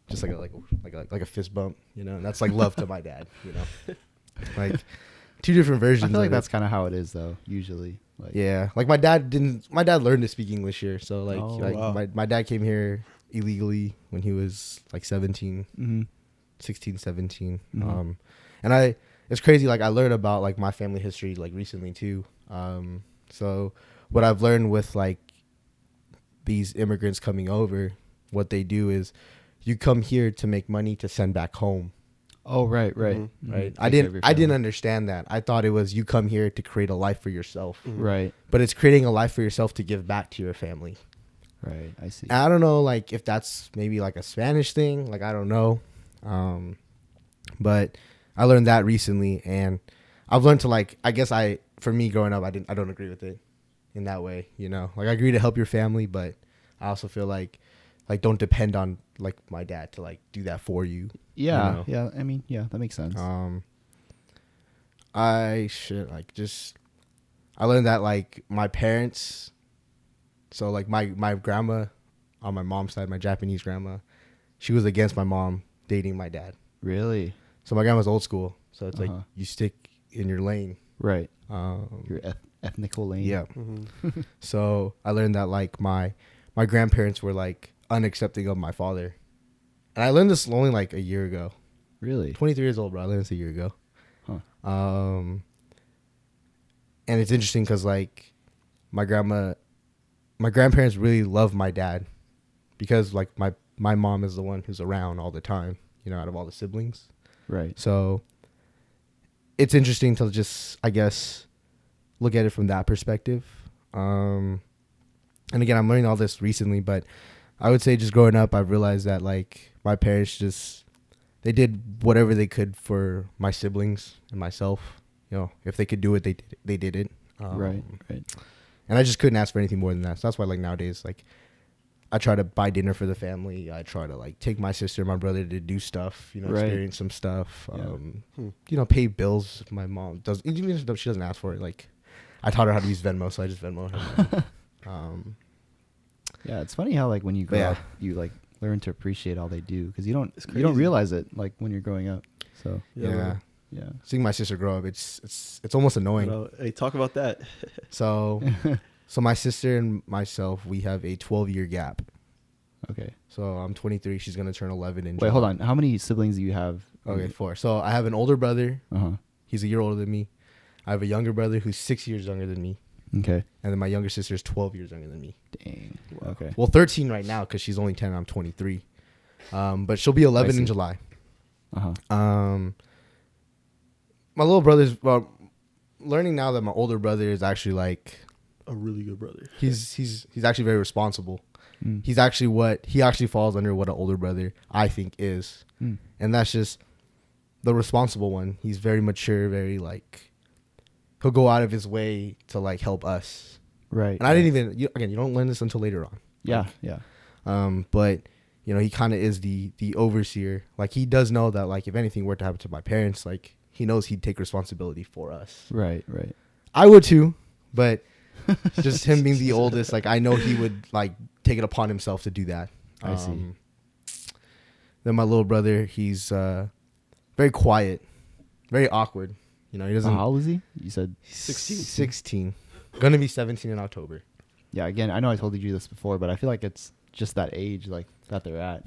just like a fist bump, you know, and that's like love to my dad, you know, like two different versions. I feel like that's kind of how it is though, usually. Like, yeah, like my dad learned to speak English here, so like, my dad came here illegally when he was like 17, 16, 17, and it's crazy, like I learned about like my family history like recently too. So what I've learned with like these immigrants coming over, what they do is you come here to make money to send back home. Oh, right. Mm-hmm. Right. I didn't understand that. I thought it was you come here to create a life for yourself. Right. But it's creating a life for yourself to give back to your family. Right. I see. And I don't know, like if that's maybe like a Spanish thing, like I don't know. But I learned that recently, and I've learned to like, I guess for me growing up, I don't agree with it in that way, you know. Like I agree to help your family, but I also feel like don't depend on like my dad to like do that for you. Yeah, you know? yeah. I mean, yeah, that makes sense. I learned that like my parents, so like my grandma on my mom's side, my Japanese grandma, she was against my mom dating my dad. Really? So my grandma's old school, so it's like you stick in your lane. Right. Your ethnical lane. Yeah. Mm-hmm. So I learned that like my grandparents were like unaccepting of my father. And I learned this only like a year ago. Really? 23 years old, bro. I learned this a year ago. Huh. And it's interesting because like my grandparents really love my dad because like my mom is the one who's around all the time, you know, out of all the siblings. Right. So it's interesting to just, I guess, look at it from that perspective. And again, I'm learning all this recently, but I would say just growing up, I've realized that like my parents they did whatever they could for my siblings and myself. You know, if they could do it, they did it. Right. And I just couldn't ask for anything more than that. So that's why like nowadays, like I try to buy dinner for the family. I try to like take my sister and my brother to do stuff, you know, experience some stuff. You know, pay bills if my mom does, even if she doesn't ask for it. Like I taught her how to use Venmo, so I just Venmo her. Yeah, it's funny how like when you grow up, you like learn to appreciate all they do because you don't realize it like when you're growing up. So yeah. Yeah. Seeing my sister grow up, it's almost annoying. Hey, talk about that. So my sister and myself, we have a 12-year gap. Okay. So I'm 23. She's gonna turn 11 in July. Wait, hold on. How many siblings do you have? Okay, 4. So I have an older brother. He's a year older than me. I have a younger brother who's 6 years younger than me. Okay. And then my younger sister is 12 years younger than me. Dang. Wow. Okay. Well, 13 right now because she's only 10 and I'm 23. But she'll be 11 in July. My little brother's learning now that my older brother is actually like a really good brother. He's actually very responsible. He actually falls under what an older brother I think is. And that's just the responsible one. He's very mature, very like he'll go out of his way to like help us. Right. And I didn't even you don't learn this until later on. Yeah, like, yeah. But you know, he kind of is the overseer. Like he does know that like if anything were to happen to my parents, like he knows he'd take responsibility for us. Right. I would too, but just him being the oldest, like I know he would like take it upon himself to do that. I see. Then my little brother, he's very quiet, very awkward. You know, he doesn't. How old is he? You said 16. Gonna be 17 in October. Yeah. Again, I know I told you this before, but I feel like it's just that age, like that they're at.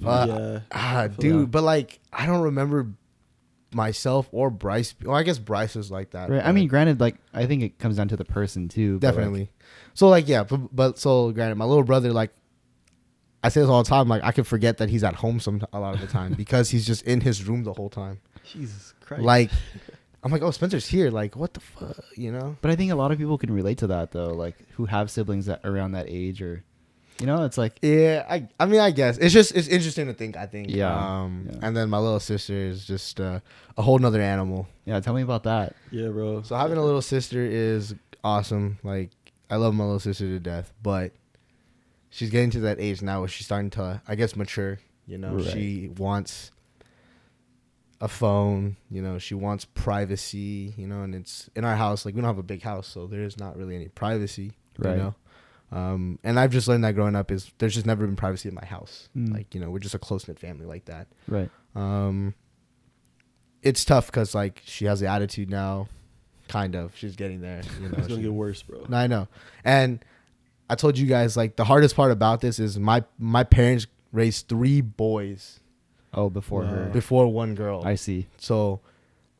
Dude, but like I don't remember myself or Bryce. Well, I guess Bryce is like that. Right. I mean, granted, like I think it comes down to the person too. Definitely. Like, so like yeah, but so granted, my little brother, like I say this all the time, like I could forget that he's at home a lot of the time because he's just in his room the whole time. Jesus Christ. Like I'm like, oh, Spencer's here. Like what the fuck, you know? But I think a lot of people can relate to that though, like who have siblings that around that age, or you know, it's like yeah. I mean, I guess it's interesting to think. I think yeah. And then my little sister is just a whole nother animal. Yeah, tell me about that. Yeah, bro. So having a little sister is awesome. Like I love my little sister to death, but she's getting to that age now where she's starting to, I guess, mature. You know, right. She wants a phone. You know, she wants privacy. You know, and it's in our house. Like we don't have a big house, so there is not really any privacy. Right. You know, and I've just learned that growing up is there's just never been privacy in my house. Like you know, we're just a close knit family like that. Right. It's tough because like she has the attitude now. Kind of, she's getting there. You know, it's gonna get worse, bro. I know, and I told you guys like the hardest part about this is my parents raised 3 boys. Oh, before her. Before one girl. I see. So,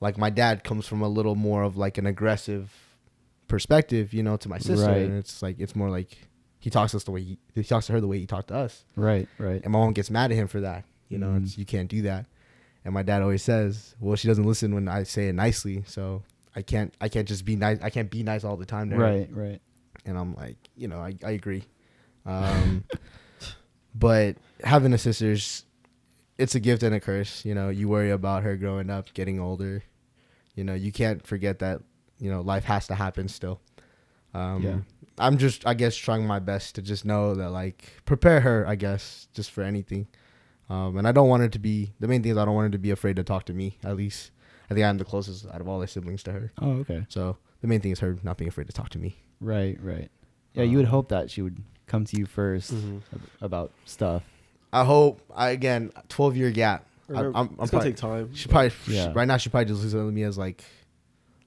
like my dad comes from a little more of like an aggressive perspective, you know, to my sister, right. and it's like it's more like he talks to us the way he talks to her the way he talked to us. Right. Right. And my mom gets mad at him for that. You know, it's, you can't do that. And my dad always says, "Well, she doesn't listen when I say it nicely, so I can't just be nice. I can't be nice all the time to her." Right. Right. And I'm like, you know, I agree. But having a sister's, it's a gift and a curse. You know, you worry about her growing up, getting older. You know, you can't forget that, you know, life has to happen still. Yeah. I'm just, I guess, trying my best to just know that, like, prepare her, I guess, just for anything. And I don't want her to be, the main thing is I don't want her to be afraid to talk to me, at least. I think I'm the closest out of all the siblings to her. Oh, okay. So the main thing is her not being afraid to talk to me. Right, right. Yeah, you would hope that she would come to you first about stuff. I hope. Again, 12-year gap. I'm it's gonna take time. She probably right now she probably just looks at me as like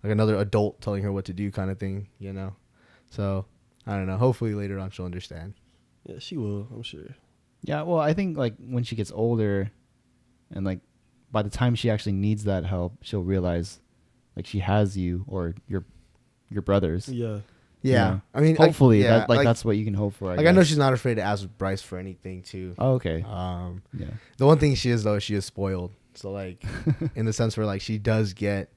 another adult telling her what to do kind of thing, you know. So I don't know. Hopefully later on she'll understand. Yeah, she will. I'm sure. Yeah, well, I think like when she gets older, and like by the time she actually needs that help, she'll realize like she has you or your brothers. Yeah. Yeah. You know? I mean, hopefully that's what you can hope for. I know she's not afraid to ask Bryce for anything too. Oh, okay. Yeah. The one thing she is though, she is spoiled. So like in the sense where like she does get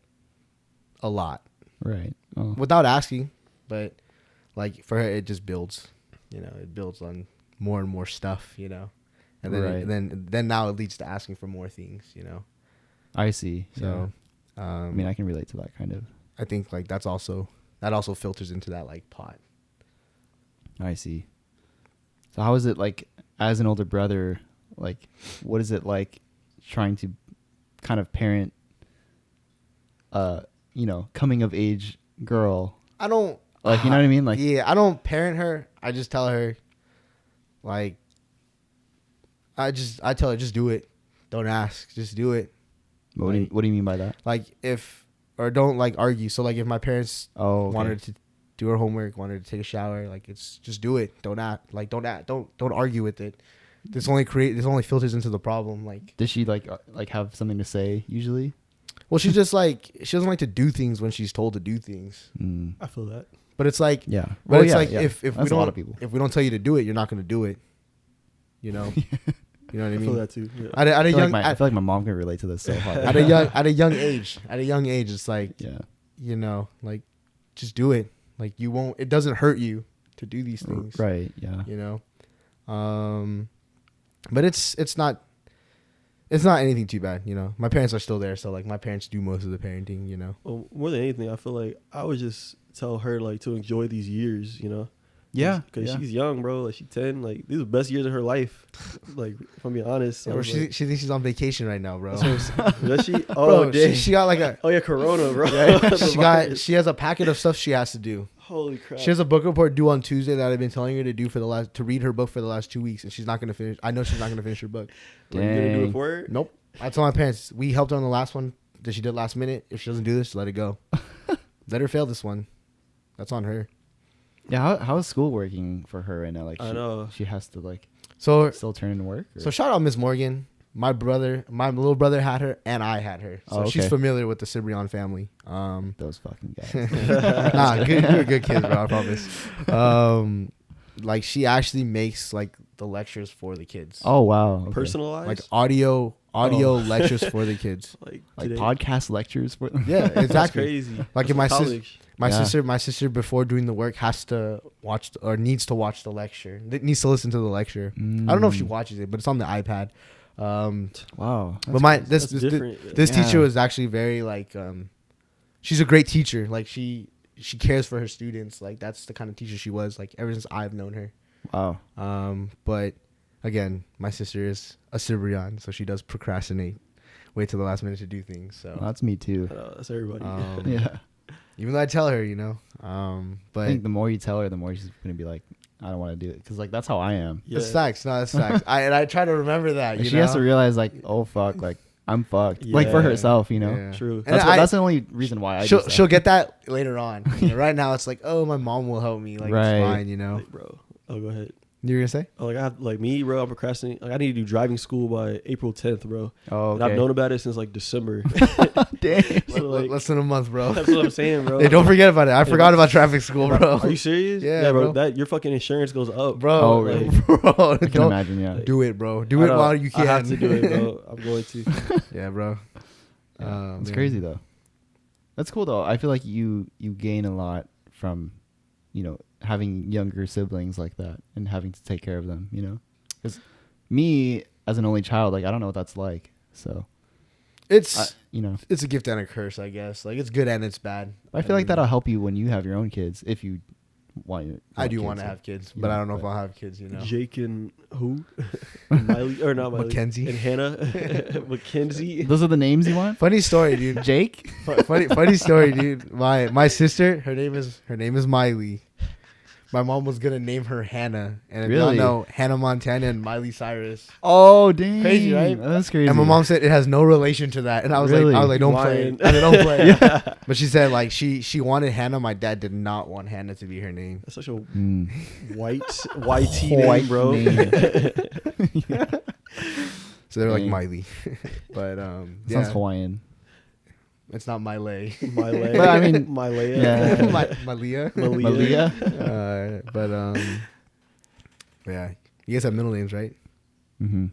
a lot. Right. Oh. Without asking, but like for her it just builds. You know, it builds on more and more stuff, you know. And then then now it leads to asking for more things, you know. I see. So yeah. I mean, I can relate to that kind of. I think like that also filters into that like pot. I see. So how is it like as an older brother, like what is it like trying to kind of parent you know, coming of age girl? I don't like, you know what I mean? Like, yeah, I don't parent her. I just tell her like I tell her just do it. Don't ask, just do it. What do you mean by that? Like or don't like argue. So like if my parents want her to do her homework, want her to take a shower, like it's just do it. Don't act. Like don't argue with it. This only filters into the problem. Like does she like have something to say usually? Well, she's just like she doesn't like to do things when she's told to do things. I feel that. But it's like yeah. But it's like if that's we don't a lot of people. If we don't tell you to do it, you're not going to do it. You know. You know what I mean? I feel that too. Yeah. I feel like my mom can relate to this so hard. At a young age, it's like you know, like just do it. Like you won't. It doesn't hurt you to do these things. Right. Yeah. You know. But it's not anything too bad. You know, my parents are still there, so like my parents do most of the parenting. You know. Well, more than anything, I feel like I would just tell her like to enjoy these years. You know. Yeah, because she's young, bro. Like she's 10. Like these are the best years of her life. Like if I'm being honest. Yeah, she thinks she's on vacation right now, bro. Does she? Oh, bro, she got like a. Oh yeah, Corona, bro. Yeah, she has a packet of stuff she has to do. Holy crap! She has a book report due on Tuesday that I've been telling her to do to read her book for the last 2 weeks, and she's not gonna finish. I know she's not gonna finish her book. Are you gonna do it for her? Nope. I told my parents we helped her on the last one that she did last minute. If she doesn't do this, let it go. Let her fail this one. That's on her. Yeah, how is school working for her right now? Like, I know she has to like still turn in work. Or? So shout out Miss Morgan. my little brother had her, and I had her, so okay. she's familiar with the Cibrian family. Those fucking guys. Nah, good kids, bro. I promise. Like she actually makes like the lectures for the kids. Oh wow, okay. Personalized, like audio lectures for the kids, like podcast lectures for them. Yeah, exactly. That's crazy. Like That's my sister before doing the work has to watch or needs to watch the lecture. Needs to listen to the lecture. I don't know if she watches it, but it's on the iPad. Wow. But this teacher was actually very like she's a great teacher. Like she cares for her students. Like that's the kind of teacher she was, like ever since I've known her. Wow. But again, my sister is a Cibrian, so she does procrastinate, wait till the last minute to do things. So that's me too. That's everybody. Yeah. Even though I tell her, but I think the more you tell her, the more she's gonna be like, I don't want to do it, because like that's how I am. Yeah. That's facts. No, that's facts. I try to remember that. She has to realize like, oh fuck, like I'm fucked. Yeah. Like for herself, Yeah. True. That's the only reason why she'll get that later on. Right now, it's like, oh, my mom will help me. Like it's fine, Like, bro. Oh, go ahead. You were gonna say? Oh, like I have, like me, bro. I'm procrastinating. Like I need to do driving school by April 10th, bro. Oh, okay. And I've known about it since like December. Dang. So, like, less than a month, bro. That's what I'm saying, bro. Hey, don't forget about it. I forgot about traffic school, bro. Are you serious? Yeah, bro. That your fucking insurance goes up, bro. Oh, really? Bro, I can imagine. Yeah. Do it, bro. Do it while you can. I have to do it, bro. I'm going to. Yeah, bro. It's crazy though. That's cool though. I feel like you gain a lot from, having younger siblings like that and having to take care of them, because me as an only child, like I don't know what that's like. So it's it's a gift and a curse, I guess. Like it's good and it's bad. I feel like that'll help you when you have your own kids, if you want. I do want to have kids, but I don't know if I'll have kids. Jake and who? Miley or not Miley? Mackenzie and Hannah. Mackenzie. Those are the names you want? Funny story, dude. Jake. Funny story, dude. My sister, her name is Miley. My mom was gonna name her Hannah, and if y'all know, Hannah Montana and Miley Cyrus. Oh, dang! Crazy, right? That's crazy. And my mom said it has no relation to that, and I was like, don't play it. Don't play it. Yeah. But she said like she wanted Hannah. My dad did not want Hannah to be her name. That's such a white name, bro. So they're like Miley, but sounds Hawaiian. It's not Miley. Miley. But I mean, Miley. Yeah. Malia. But yeah. You guys have middle names, right? Mm-hmm.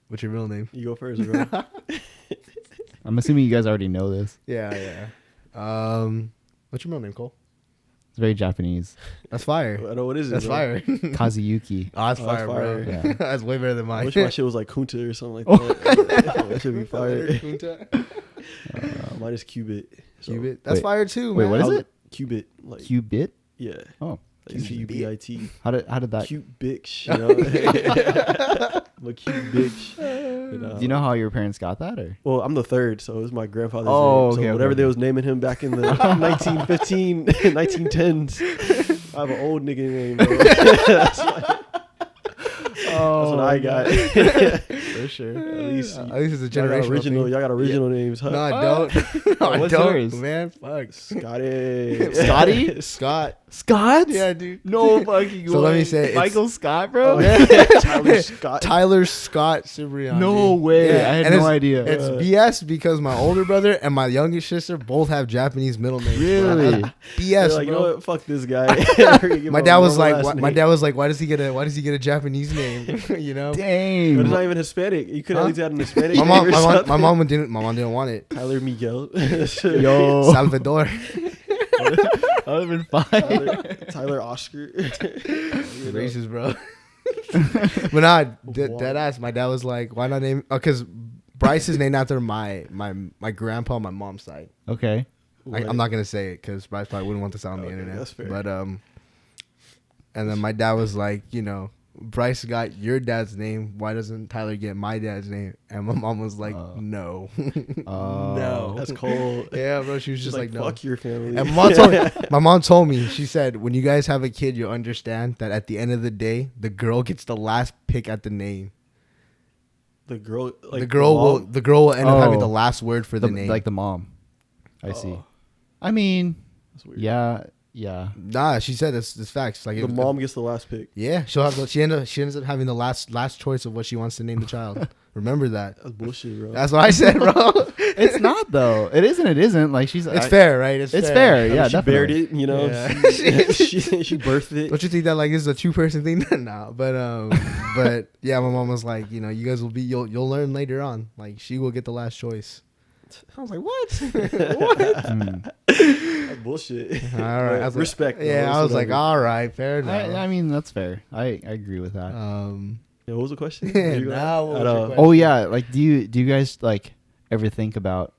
What's your middle name? You go first, bro. I'm assuming you guys already know this. Yeah. What's your middle name, Cole? It's very Japanese. That's fire. I know what is it. That's fire. Kazuyuki. Oh, that's fire, bro. Yeah. That's way better than mine. I wish my shit was like Kunta or something like that. That should be fire. Kunta. Mine is Qubit. So. Qubit. That's fire too. Wait, man. what is it? Qubit. Like Qubit? Yeah. Oh. Like Qubit. How did that? Cute bitch. You know? I'm a cute bitch. Do you know how your parents got that, or? Well, I'm the third, so it was my grandfather's name. So whatever they was naming him back in the 1915, 1910s, I have an old nigga name, bro. That's what I got. For sure. At least it's a generational y'all got original names, huh? No, I don't. No, I don't, yours? Man. Fuck. Scotty? Scott? Yeah, dude. No fucking So let me say Michael Scott, bro? Oh, yeah. Tyler Scott Cibrian. No way. Yeah. I had no idea. It's BS because my older brother and my youngest sister both have Japanese middle names. Really? BS, like, bro. You know what? Fuck this guy. My dad was like, why does he get a Japanese name? You know? Dang. But it's not even Hispanic. You could at least add an Hispanic. My mom didn't want it. Tyler Miguel. Yo. Salvador. That would have been fine. Tyler Oscar. Racist, bro. But nah, dead ass. My dad was like, why not name? Because Bryce is named after my grandpa on my mom's side. Okay. I'm not gonna say it because Bryce probably wouldn't want this on the internet. That's fair. But and then my dad was like, Bryce got your dad's name. Why doesn't Tyler get my dad's name? And my mom was like, no. No. That's cold. Yeah, bro. She was just like, no. Fuck your family. And my mom told me, she said, when you guys have a kid, you'll understand that at the end of the day, the girl gets the last pick at the name. The girl will end up having the last word for the name. Like the mom. I see. I mean, that's weird. Yeah. Yeah. Nah, she said this facts. Like the mom gets the last pick. Yeah, she ends up having the last choice of what she wants to name the child. Remember that. That's bullshit, bro. That's what I said, bro. It's not though. It isn't. It isn't. Like It's fair, right? It's fair. I mean, Yeah, she definitely. bared it. You know, Yeah. she birthed it. Don't you think that like this is a 2-person thing? Nah, but yeah, my mom was like, you know, you guys will be you'll learn later on. Like she will get the last choice. I was like, what? What? That's bullshit. All right, I was respect. Like, yeah, I was like, all right, fair enough. I mean, that's fair. I agree with that. Yeah, what was the question? Oh yeah, like do you guys like ever think about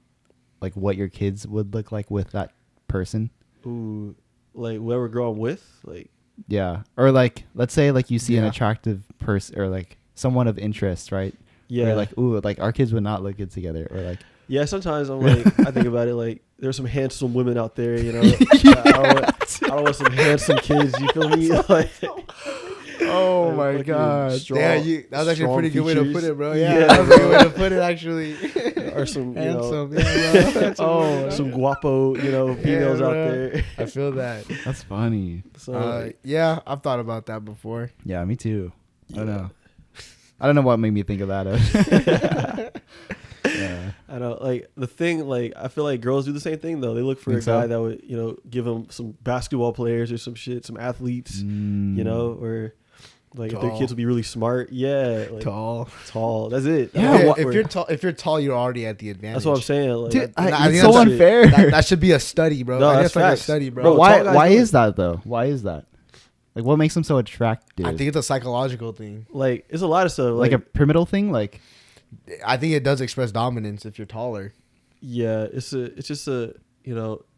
like what your kids would look like with that person? Ooh, like whoever girl I'm with, like yeah, or like let's say like you see an attractive person or like someone of interest, right? Yeah, or like ooh, like our kids would not look good together, or like yeah. Sometimes I'm like I think about it like there's some handsome women out there, you know. I don't want some handsome kids. You feel me? Like. Oh my god! Yeah, that was actually a pretty good way to put it, bro. Yeah, that was a good way to put it, actually. Or some, handsome, some guapo, females out there. I feel that. That's funny. So, yeah, I've thought about that before. Yeah, me too. Yeah. I don't know what made me think of that. Yeah. I know, like the thing, like I feel like girls do the same thing though. They look for a guy that would, give them some basketball players or some shit, some athletes, or like if their kids will be really smart. Yeah, like, tall. That's it. Yeah, if you're tall, you're already at the advantage. That's what I'm saying. Like, dude, it's so unfair. That should be a study, bro. No, that's like a study, bro. But why is that though? Why is that? Like, what makes them so attractive? I think it's a psychological thing. Like, it's a lot of stuff. Like a pyramidal thing. Like, I think it does express dominance if you're taller. Yeah, it's just a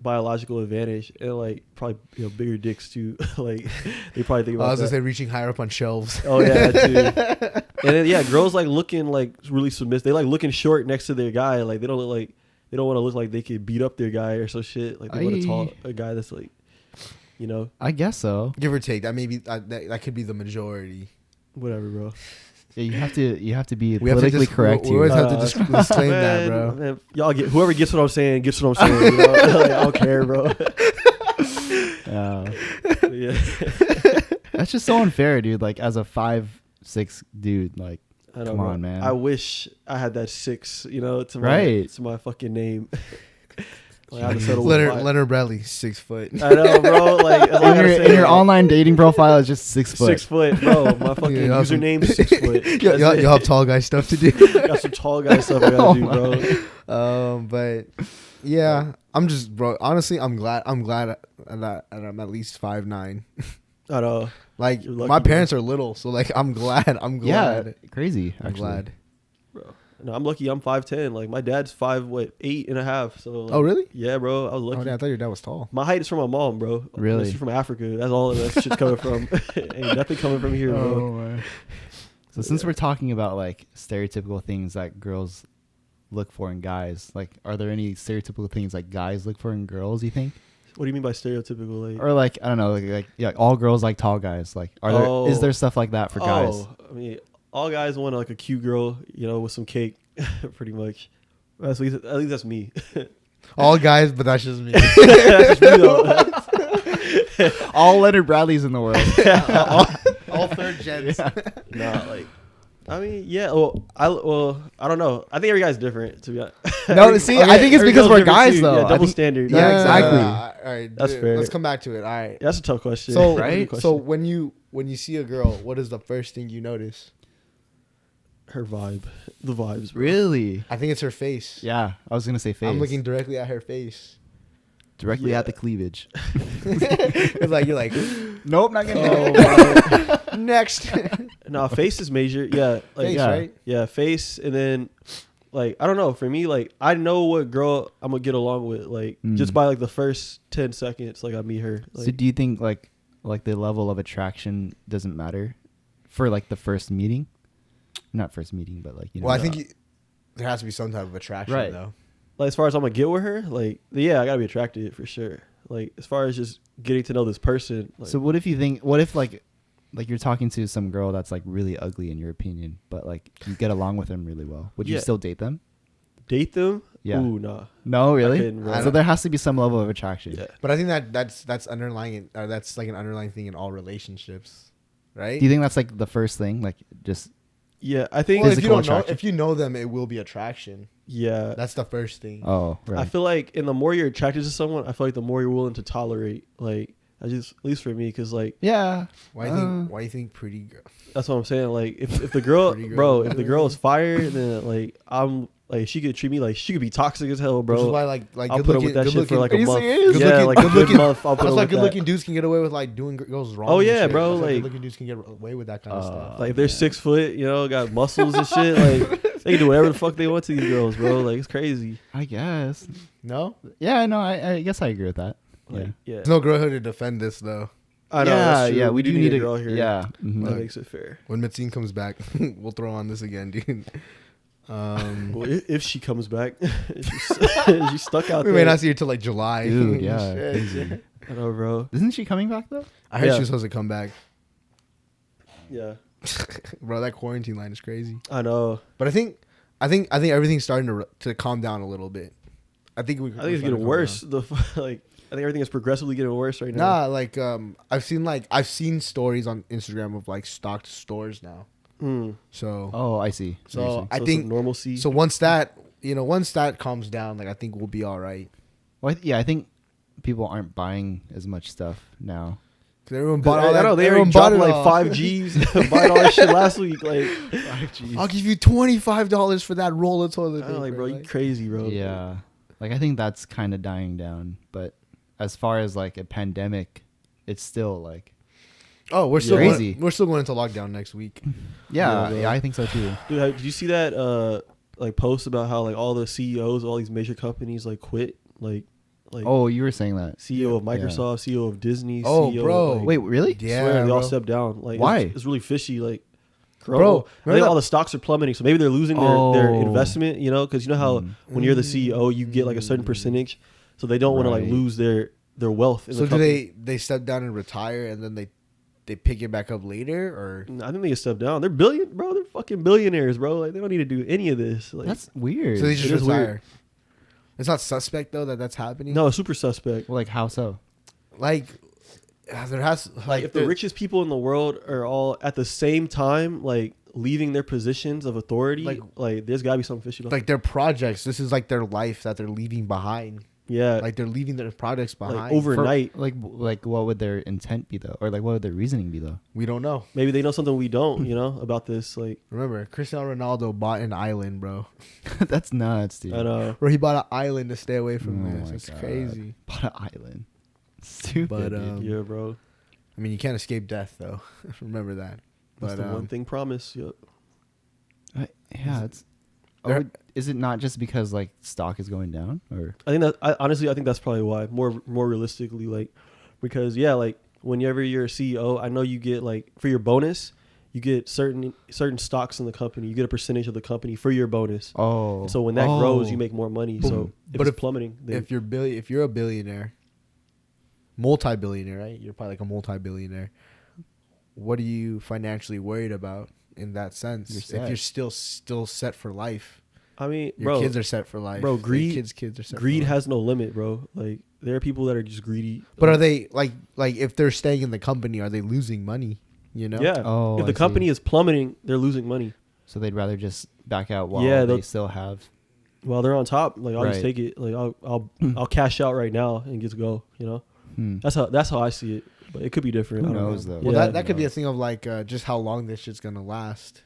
biological advantage, and like probably bigger dicks too. Like they probably think about. I was gonna say reaching higher up on shelves. Oh yeah, dude. And then girls like looking like really submissive. They like looking short next to their guy. Like they don't want to look like they could beat up their guy or some shit. Like they want a guy that's like, I guess so. Give or take. That maybe that could be the majority. Whatever, bro. Yeah, you have to be politically correct here. We always have to disclaim that, bro. Man, y'all whoever gets what I'm saying gets what I'm saying. Like, I don't care, bro. Yeah. That's just so unfair, dude. Like as a 5'6" dude, like come on, man. I wish I had that 6, to my fucking name. Like, I Leonard Bradley, 6 foot. I know, bro. Like in your online dating profile is just 6 foot. 6 foot, bro. My fucking username is 6 foot. You have tall guy stuff to do. Got some tall guy stuff I gotta do, bro. But yeah, I'm just, bro. Honestly, I'm glad that I'm at least 5'9". I know. Like my parents are little, so like I'm glad. Yeah, crazy. I'm glad, bro. No, I'm lucky. I'm 5'10". Like my dad's 8.5. So. Like, oh really? Yeah, bro. I was lucky. Oh, I thought your dad was tall. My height is from my mom, bro. Really? She's from Africa. That's all that shit's coming from. Ain't nothing coming from here, bro. Oh, man. So since we're talking about like stereotypical things that girls look for in guys, like are there any stereotypical things like guys look for in girls? You think? What do you mean by stereotypical? Like, or like I don't know, like all girls like tall guys. Like, is there stuff like that for guys? I mean, all guys want like a cute girl, with some cake, pretty much. At least that's me. All guys, but that's just me. That's me though. All Leonard Bradleys in the world. all third gens. Yeah. Nah, like. I mean, yeah. I don't know. I think every guy's different. To be honest. No, see, I think it's because we're guys, too. though. Yeah, double standard. Yeah, exactly. All right, that's fair. Let's come back to it. All right, that's a tough question. So, right? So when you see a girl, what is the first thing you notice? Her vibe, the vibes. Bro. Really? I think it's her face. Yeah, I was gonna say face. I'm looking directly at her face. Directly at the cleavage. It's like you're like, nope, not gonna. Next. No, face is major. Yeah, like, face, right? Yeah, face, and then like I don't know. For me, like I know what girl I'm gonna get along with, like just by like the first 10 seconds, like I meet her. Like, so do you think like the level of attraction doesn't matter for like the first meeting? Not first meeting, but like Well, I think there has to be some type of attraction, right. though. Like as far as I'm gonna get with her, like I gotta be attracted for sure. Like as far as just getting to know this person. Like, so what if like you're talking to some girl that's like really ugly in your opinion, but like you get along with them really well? Would you still date them? Date them? Yeah. Ooh, nah. No, really? couldn't, bro. So there has to be some level of attraction. Yeah. But I think that's underlying. That's like an underlying thing in all relationships, right? Do you think that's like the first thing? Like just Yeah, I think. Well, if you physical don't know, attraction? if you know them, it will be attraction. Yeah, That's the first thing. oh I right. feel like, and the more you're attracted to someone, I feel like the more you're willing to tolerate. Like, I just, at least for me, because like Yeah. Why you think pretty girl? that's what I'm saying. Like, if the girl, Pretty girl. bro, if the girl is fire, then like I'm like she could treat me like she could be toxic as hell, Which is bro. why like I'll good put up looking, with that good shit for looking, like Are a you month. serious? Good Yeah, looking- like good a good looking- month. I'll put that's up why with good that. looking dudes can get away with like doing girls wrong. Oh, and yeah, shit. bro, That's why like- good looking dudes can get away with that kind of stuff. Like if they're 6 foot, you know, got muscles and shit, like they can do whatever the fuck they want to these girls, bro. Like it's crazy. I guess. No, Yeah, no, I guess I agree with that. Like, yeah. there's no girl here to defend this though. I know. yeah, That's true. yeah, we do need a girl here. Yeah. mhm. That Look. makes it fair. When Mateen comes back, we'll throw on this again, dude. Well, if she comes back, she's stuck out we there. may not see her till like July. Dude, yeah. Shit. crazy. I know, bro. Isn't she coming back though? I heard Yeah. she was supposed to come back. Yeah, Bro, that quarantine line is crazy. I know. But I think everything's starting to calm down a little bit. I think I think it's getting worse. Like I think everything is progressively getting worse right now. Nah, like I've seen stories on Instagram of like stocked stores now. Mm. So Oh, I see. so I So think some normalcy. so once that calms down, like I think we'll be all right. Well, yeah, I think people aren't buying as much stuff now. Cause everyone bought all I that. know they everyone already bought dropped like it all. 5Gs, buying all that shit last week. Like 5Gs. I'll give you $25 for that roll of toilet I paper. know, like, bro, you crazy, bro. Yeah. Like I think that's kind of dying down, but as far as like a pandemic, it's still like Oh, we're still Crazy. we're still going into lockdown next week. yeah, bro. yeah, I think so too. Dude, did you see that like post about how like all the CEOs, all these major companies like quit, like Oh, you were saying that. CEO of Microsoft, CEO of Disney, Oh, CEO bro. of, like, Wait, really? Yeah, swear, they all bro. stepped down. Like Why? It's really fishy. Like, Bro, I remember think that- all the stocks are plummeting, so maybe they're losing their Oh. investment. You know, because you know how when you're the CEO, you get like a certain percentage, so they don't want to like Right. lose their wealth. In So the do company. they step down and retire and then they pick it back up later, or I think they step down. They're They're fucking billionaires, bro. Like they don't need to do any of this. Like, That's weird. so they just It is retire? weird. It's not suspect though that's happening. no, super suspect. Well, like how so? Like there has Like if the richest people in the world are all at the same time, like leaving their positions of authority, like there's gotta be something fishy. like their projects. This is like their life that they're leaving behind. yeah, Like they're leaving their projects behind. like overnight. Like what would their intent be though, or like what would their reasoning be though? We don't know. Maybe they know something we don't, you know, about this. Like Remember, Cristiano Ronaldo bought an island, bro. That's nuts, dude. I know. Bro, he bought an island to stay away from Oh this. my It's God. crazy. Bought an island. Stupid. But, dude. Yeah, bro. I mean, you can't escape death, though. Remember that. That's But the one thing promise. Yep. Yeah, it's. There- Is it not just because like stock is going down, or I think that honestly, I think that's probably why. More realistically, like because like whenever you're a CEO, I know you get like for your bonus, you get certain stocks in the company. You get a percentage of the company for your bonus. oh, So when that grows, you make more money. So But if it's plummeting, then if you're a billionaire, multi-billionaire, right? You're probably like a multi-billionaire. What are you financially worried about in that sense? You're If set. you're still set for life, I mean, your bro, kids are set for life. bro, Your greed- kids are set. greed for life. has no limit, bro. Like there are people that are just greedy. But are they like if they're staying in the company, are they losing money? You know? Yeah. Oh, if the I see. company is plummeting, they're losing money. so they'd rather just back out while Yeah, they they'll- still have. While they're on top, like I'll just Right. take it. Like I'll cash out right now and get to go. You know, Hmm. that's how I see it. But it could be different. Who I don't knows, know. though? Well, Yeah. that could be a thing of like just how long this shit's gonna last.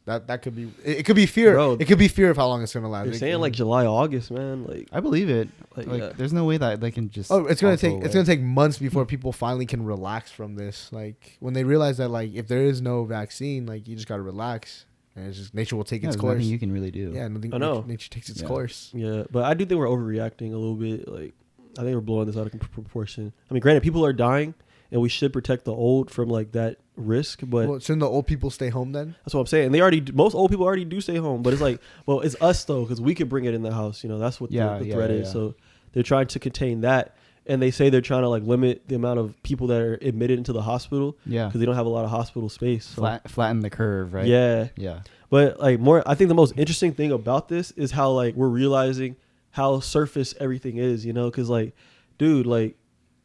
That could be. It could be fear. Bro, it could be fear of how long it's gonna last. You're It saying could- like July, August, man. Like, I believe it. like, Like, yeah. there's no way that they can just. Oh, it's gonna all go take away. it's gonna take months before people finally can relax from this. Like when they realize that like if there is no vaccine, like you just gotta relax and it's just nature will take Yeah, its there's course. nothing you can really do. Yeah, nothing. I know. Nature takes its Yeah. course. yeah. But I do think we're overreacting a little bit. Like, I think we're blowing this out of proportion. I mean, granted, people are dying, and we should protect the old from like that risk. But Well, shouldn't the old people stay home then? that's what I'm saying. Most old people already do stay home. But it's like, well, it's us though, because we could bring it in the house. You know, that's what Yeah, the yeah, threat yeah, is. yeah. So they're trying to contain that. And they say they're trying to like limit the amount of people that are admitted into the hospital Yeah. because they don't have a lot of hospital space. So. Flatten the curve, right? Yeah. Yeah. But like I think the most interesting thing about this is how like we're realizing how surface everything is, you know, because like, dude, like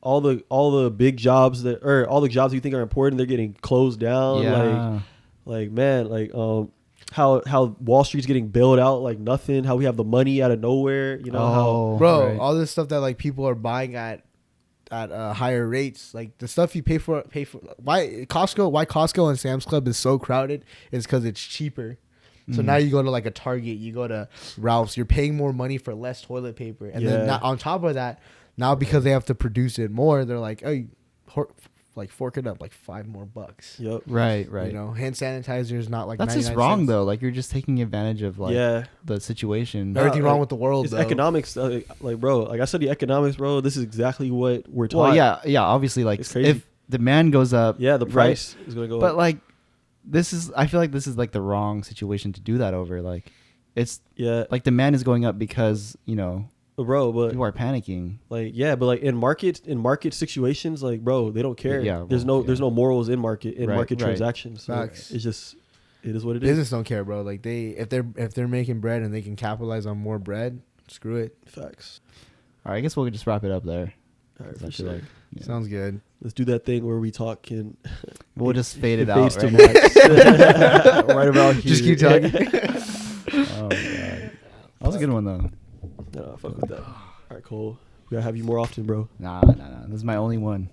all the big jobs all the jobs you think are important, they're getting closed down. Yeah. Like man, like how Wall Street's getting bailed out like nothing. How we have the money out of nowhere, you know? How bro, right. all this stuff that like people are buying at higher rates, like the stuff you pay for. Why Costco and Sam's Club is so crowded is because it's cheaper. So now you go to like a Target, you go to Ralph's, you're paying more money for less toilet paper, and then on top of that, now because they have to produce it more, they're like, oh, like fork it up like $5 more. Yep. Right. You know, hand sanitizer is not like that's just wrong though. Like you're just taking advantage of like the situation. Everything wrong with the world. It's though. Economics, like bro. Like I said, the economics, bro. This is exactly what we're taught. Well, yeah. Obviously, like if demand goes up, the price is gonna go up. But like, I feel like this is like the wrong situation to do that over. Like, it's like demand is going up because you know. Bro, but people are panicking. Like, but like in market situations, like, bro, they don't care. Yeah, there's no morals in market transactions. So Facts. it's just it is what it Business don't care, bro. Like if they're making bread and they can capitalize on more bread, screw it. Facts. All right, I guess we'll just wrap it up there. All right, for sure. Sounds good. Let's do that thing where we talk and we'll just fade it out right now. Right about here. Just keep talking. Oh my god, that was a good one though. No, fuck with that. All right, Cole. We gotta have you more often, bro. Nah. This is my only one.